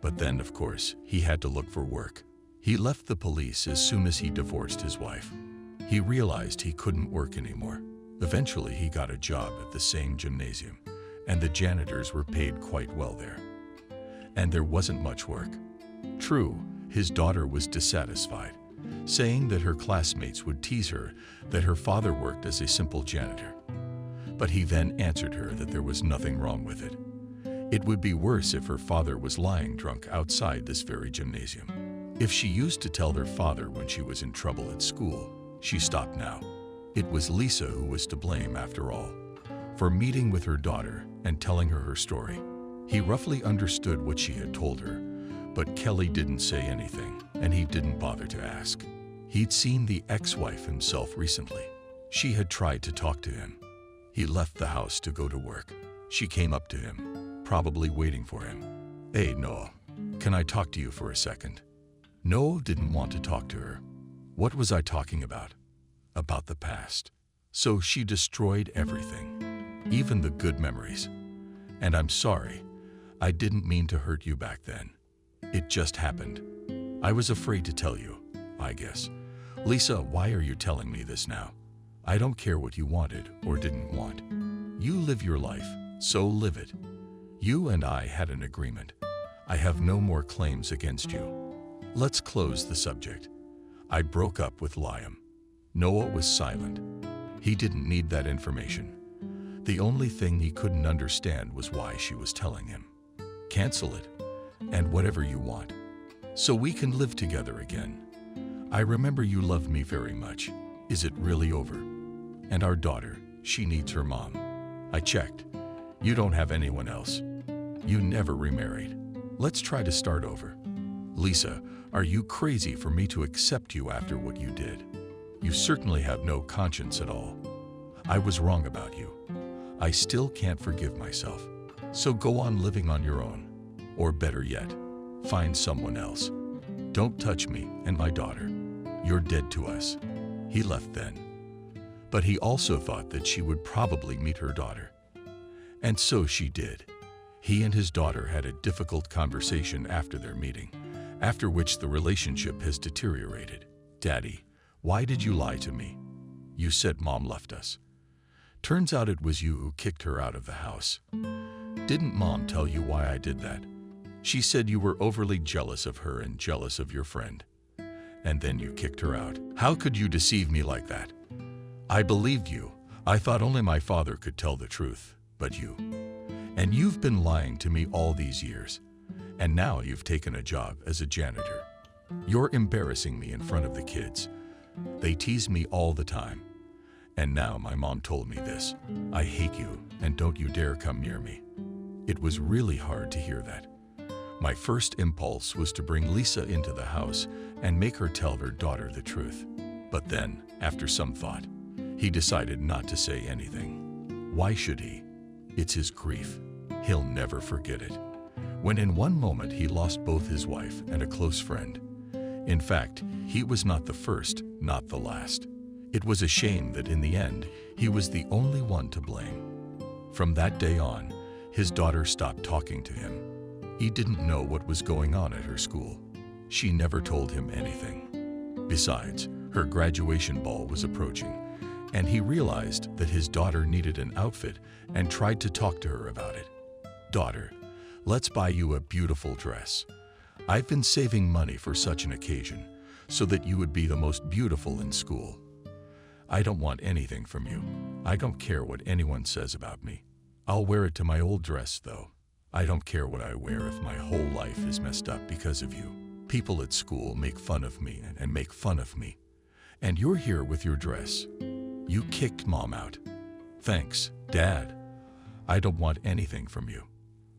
But then, of course, he had to look for work. He left the police as soon as he divorced his wife. He realized he couldn't work anymore. Eventually, he got a job at the same gymnasium, and the janitors were paid quite well there. And there wasn't much work. True, his daughter was dissatisfied, saying that her classmates would tease her that her father worked as a simple janitor. But he then answered her that there was nothing wrong with it. It would be worse if her father was lying drunk outside this very gymnasium. If she used to tell their father when she was in trouble at school, she stopped now. It was Lisa who was to blame after all, for meeting with her daughter and telling her her story. He roughly understood what she had told her, but Kelly didn't say anything, and he didn't bother to ask. He'd seen the ex-wife himself recently. She had tried to talk to him. He left the house to go to work. She came up to him, probably waiting for him. "Hey, Noah, can I talk to you for a second?" Noah didn't want to talk to her. What was I talking about? About the past. So she destroyed everything, even the good memories. And I'm sorry, I didn't mean to hurt you back then. It just happened. I was afraid to tell you, I guess. Lisa, why are you telling me this now? I don't care what you wanted or didn't want. You live your life, so live it. You and I had an agreement. I have no more claims against you. Let's close the subject. I broke up with Liam. Noah was silent. He didn't need that information. The only thing he couldn't understand was why she was telling him. Cancel it, and whatever you want, so we can live together again. I remember you loved me very much. Is it really over? And our daughter, she needs her mom. I checked. You don't have anyone else. You never remarried. Let's try to start over. Lisa, are you crazy for me to accept you after what you did? You certainly have no conscience at all. I was wrong about you. I still can't forgive myself. So go on living on your own. Or better yet, find someone else. Don't touch me and my daughter. You're dead to us. He left then. But he also thought that she would probably meet her daughter. And so she did. He and his daughter had a difficult conversation after their meeting, after which the relationship has deteriorated. Daddy, why did you lie to me? You said Mom left us. Turns out it was you who kicked her out of the house. Didn't Mom tell you why I did that? She said you were overly jealous of her and jealous of your friend. And then you kicked her out. How could you deceive me like that? I believed you. I thought only my father could tell the truth, but you. And you've been lying to me all these years. And now you've taken a job as a janitor. You're embarrassing me in front of the kids. They tease me all the time. And now my mom told me this. I hate you, and don't you dare come near me. It was really hard to hear that. My first impulse was to bring Lisa into the house and make her tell her daughter the truth. But then, after some thought, he decided not to say anything. Why should he? It's his grief. He'll never forget it. When in one moment he lost both his wife and a close friend. In fact, he was not the first, not the last. It was a shame that in the end, he was the only one to blame. From that day on, his daughter stopped talking to him. He didn't know what was going on at her school. She never told him anything. Besides, her graduation ball was approaching, and he realized that his daughter needed an outfit and tried to talk to her about it. Daughter, let's buy you a beautiful dress. I've been saving money for such an occasion, so that you would be the most beautiful in school. I don't want anything from you. I don't care what anyone says about me. I'll wear it to my old dress, though. I don't care what I wear if my whole life is messed up because of you. People at school make fun of me and make fun of me. And you're here with your dress. You kicked Mom out. Thanks, Dad. I don't want anything from you.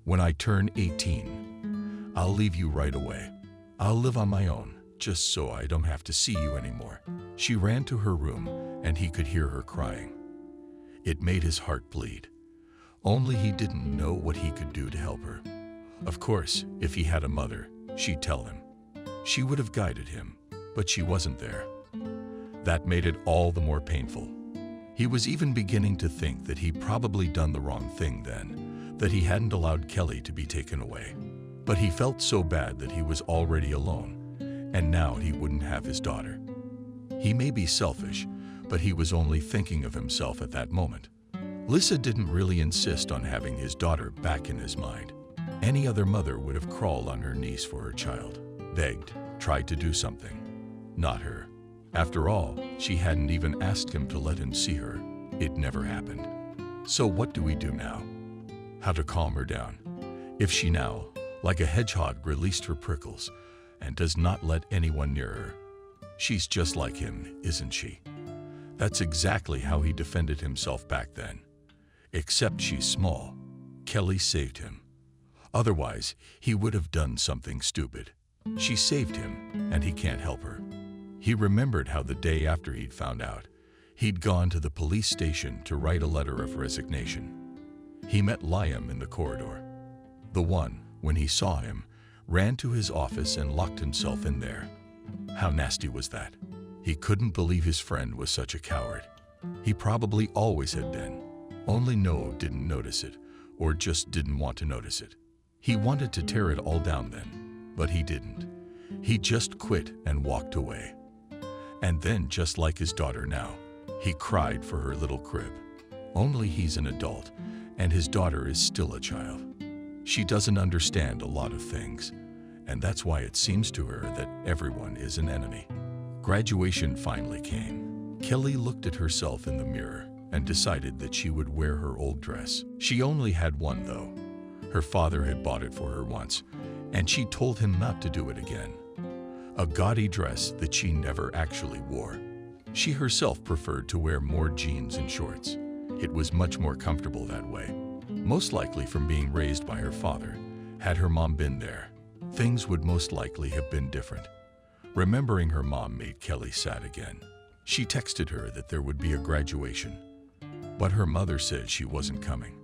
When I turn 18, I'll leave you right away. I'll live on my own, just so I don't have to see you anymore. She ran to her room, and he could hear her crying. It made his heart bleed. Only he didn't know what he could do to help her. Of course, if he had a mother, she'd tell him. She would have guided him, but she wasn't there. That made it all the more painful. He was even beginning to think that he'd probably done the wrong thing then, that he hadn't allowed Kelly to be taken away. But he felt so bad that he was already alone, and now he wouldn't have his daughter. He may be selfish, but he was only thinking of himself at that moment. Lisa didn't really insist on having his daughter back in his mind. Any other mother would have crawled on her knees for her child, begged, tried to do something. Not her. After all, she hadn't even asked him to let him see her. It never happened. So what do we do now? How to calm her down? If she now, like a hedgehog, released her prickles and does not let anyone near her. She's just like him, isn't she? That's exactly how he defended himself back then. Except she's small. Kelly saved him. Otherwise, he would have done something stupid. She saved him, and he can't help her. He remembered how the day after he'd found out, he'd gone to the police station to write a letter of resignation. He met Liam in the corridor. The one, when he saw him, ran to his office and locked himself in there. How nasty was that? He couldn't believe his friend was such a coward. He probably always had been. Only Noah didn't notice it, or just didn't want to notice it. He wanted to tear it all down then, but he didn't. He just quit and walked away. And then, just like his daughter now, he cried for her little crib. Only he's an adult, and his daughter is still a child. She doesn't understand a lot of things, and that's why it seems to her that everyone is an enemy. Graduation finally came. Kelly looked at herself in the mirror and decided that she would wear her old dress. She only had one, though. Her father had bought it for her once, and she told him not to do it again. A gaudy dress that she never actually wore. She herself preferred to wear more jeans and shorts. It was much more comfortable that way. Most likely from being raised by her father. Had her mom been there, things would most likely have been different. Remembering her mom made Kelly sad again. She texted her that there would be a graduation, but her mother said she wasn't coming.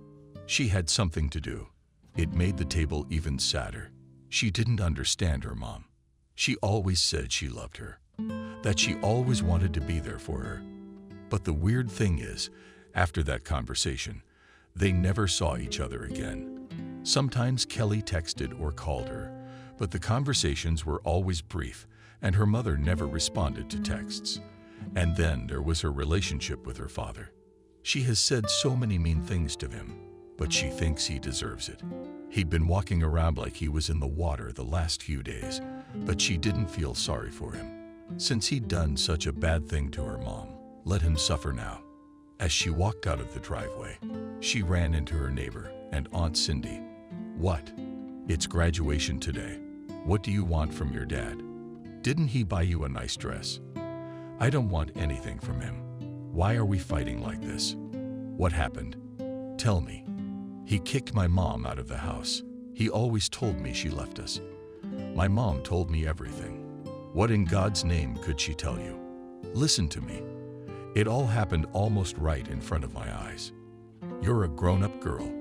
She had something to do. It made the table even sadder. She didn't understand her mom. She always said she loved her, that she always wanted to be there for her. But the weird thing is, after that conversation, they never saw each other again. Sometimes Kelly texted or called her, but the conversations were always brief, and her mother never responded to texts. And then there was her relationship with her father. She has said so many mean things to him, but she thinks he deserves it. He'd been walking around like he was in the water the last few days, but she didn't feel sorry for him. Since he'd done such a bad thing to her mom, let him suffer now. As she walked out of the driveway, she ran into her neighbor and Aunt Cindy. "What? It's graduation today. What do you want from your dad? Didn't he buy you a nice dress?" "I don't want anything from him. Why are we fighting like this? What happened? Tell me." "He kicked my mom out of the house. He always told me she left us. My mom told me everything. What in God's name could she tell you? Listen to me. It all happened almost right in front of my eyes. You're a grown-up girl.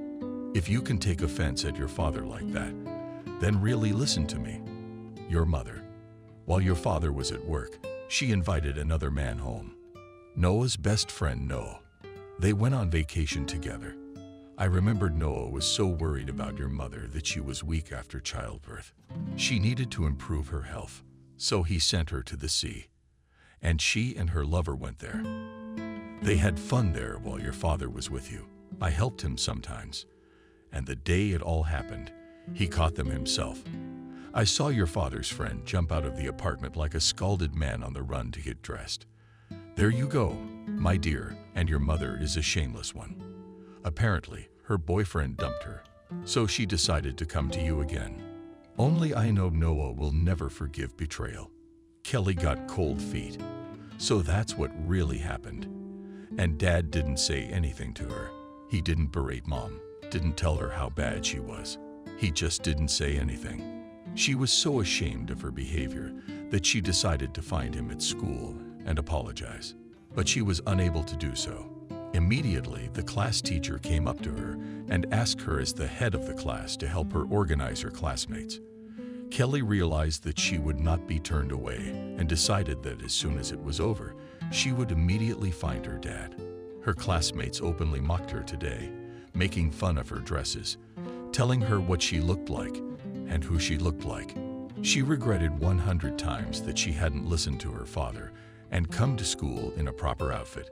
If you can take offense at your father like that, then really listen to me. Your mother, while your father was at work, she invited another man home. Noah's best friend, Noah. They went on vacation together. I remembered Noah was so worried about your mother that she was weak after childbirth. She needed to improve her health, so he sent her to the sea. And she and her lover went there. They had fun there while your father was with you. I helped him sometimes. And the day it all happened, he caught them himself. I saw your father's friend jump out of the apartment like a scalded man on the run to get dressed. There you go, my dear, and your mother is a shameless one. Apparently, her boyfriend dumped her, so she decided to come to you again. Only I know Noah will never forgive betrayal." Kelly got cold feet. So that's what really happened. And Dad didn't say anything to her. He didn't berate Mom, didn't tell her how bad she was. He just didn't say anything. She was so ashamed of her behavior that she decided to find him at school and apologize. But she was unable to do so. Immediately, the class teacher came up to her and asked her as the head of the class to help her organize her classmates. Kelly realized that she would not be turned away and decided that as soon as it was over, she would immediately find her dad. Her classmates openly mocked her today, making fun of her dresses, telling her what she looked like and who she looked like. She regretted 100 times that she hadn't listened to her father and come to school in a proper outfit.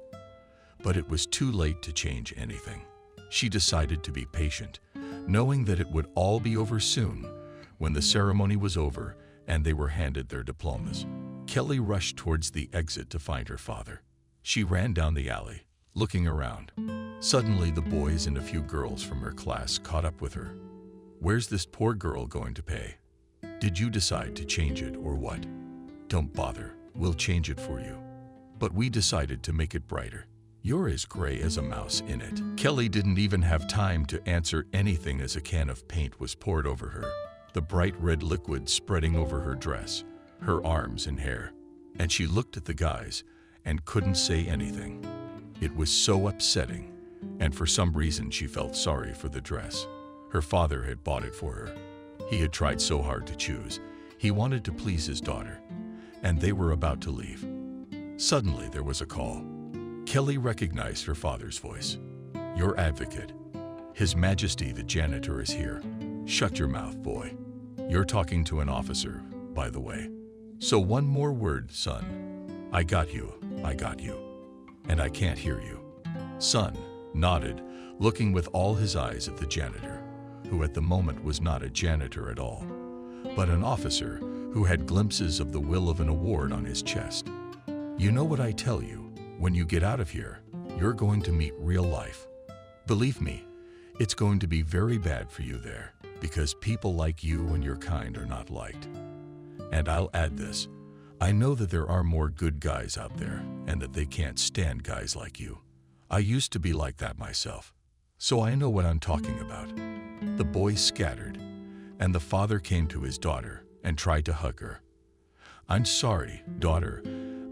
But it was too late to change anything. She decided to be patient, knowing that it would all be over soon. When the ceremony was over and they were handed their diplomas, Kelly rushed towards the exit to find her father. She ran down the alley, looking around. Suddenly, the boys and a few girls from her class caught up with her. "Where's this poor girl going to pay? Did you decide to change it or what?" "Don't bother, we'll change it for you. But we decided to make it brighter. You're as gray as a mouse in it." Kelly didn't even have time to answer anything as a can of paint was poured over her, the bright red liquid spreading over her dress, her arms and hair. And she looked at the guys and couldn't say anything. It was so upsetting, and for some reason she felt sorry for the dress. Her father had bought it for her. He had tried so hard to choose. He wanted to please his daughter, and they were about to leave. Suddenly there was a call. Kelly recognized her father's voice. "Your advocate. His Majesty the janitor is here." "Shut your mouth, boy. You're talking to an officer, by the way. So one more word, son. I got you. And I can't hear you." Son nodded, looking with all his eyes at the janitor, who at the moment was not a janitor at all, but an officer who had glimpses of the will of an award on his chest. "You know what I tell you, when you get out of here, you're going to meet real life. Believe me, it's going to be very bad for you there, because people like you and your kind are not liked. And I'll add this, I know that there are more good guys out there and that they can't stand guys like you. I used to be like that myself, so I know what I'm talking about." The boys scattered, and the father came to his daughter and tried to hug her. "I'm sorry, daughter.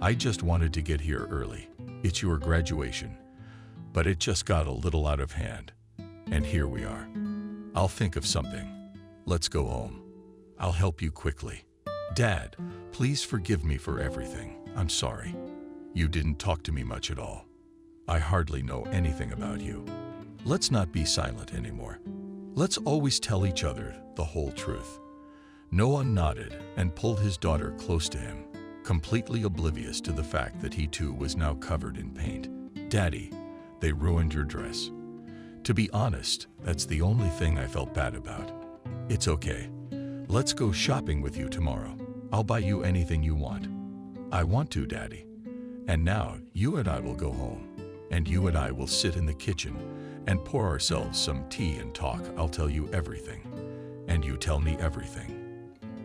I just wanted to get here early. It's your graduation. But it just got a little out of hand. And here we are. I'll think of something. Let's go home. I'll help you quickly. Dad, please forgive me for everything. I'm sorry. You didn't talk to me much at all. I hardly know anything about you. Let's not be silent anymore. Let's always tell each other the whole truth." Noah nodded and pulled his daughter close to him, completely oblivious to the fact that he too was now covered in paint. "Daddy, they ruined your dress. To be honest, that's the only thing I felt bad about. It's okay. Let's go shopping with you tomorrow. I'll buy you anything you want." "I want to, Daddy. And now you and I will go home, and you and I will sit in the kitchen and pour ourselves some tea and talk. I'll tell you everything, and you tell me everything."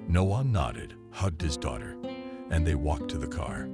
Noah nodded, hugged his daughter, and they walked to the car.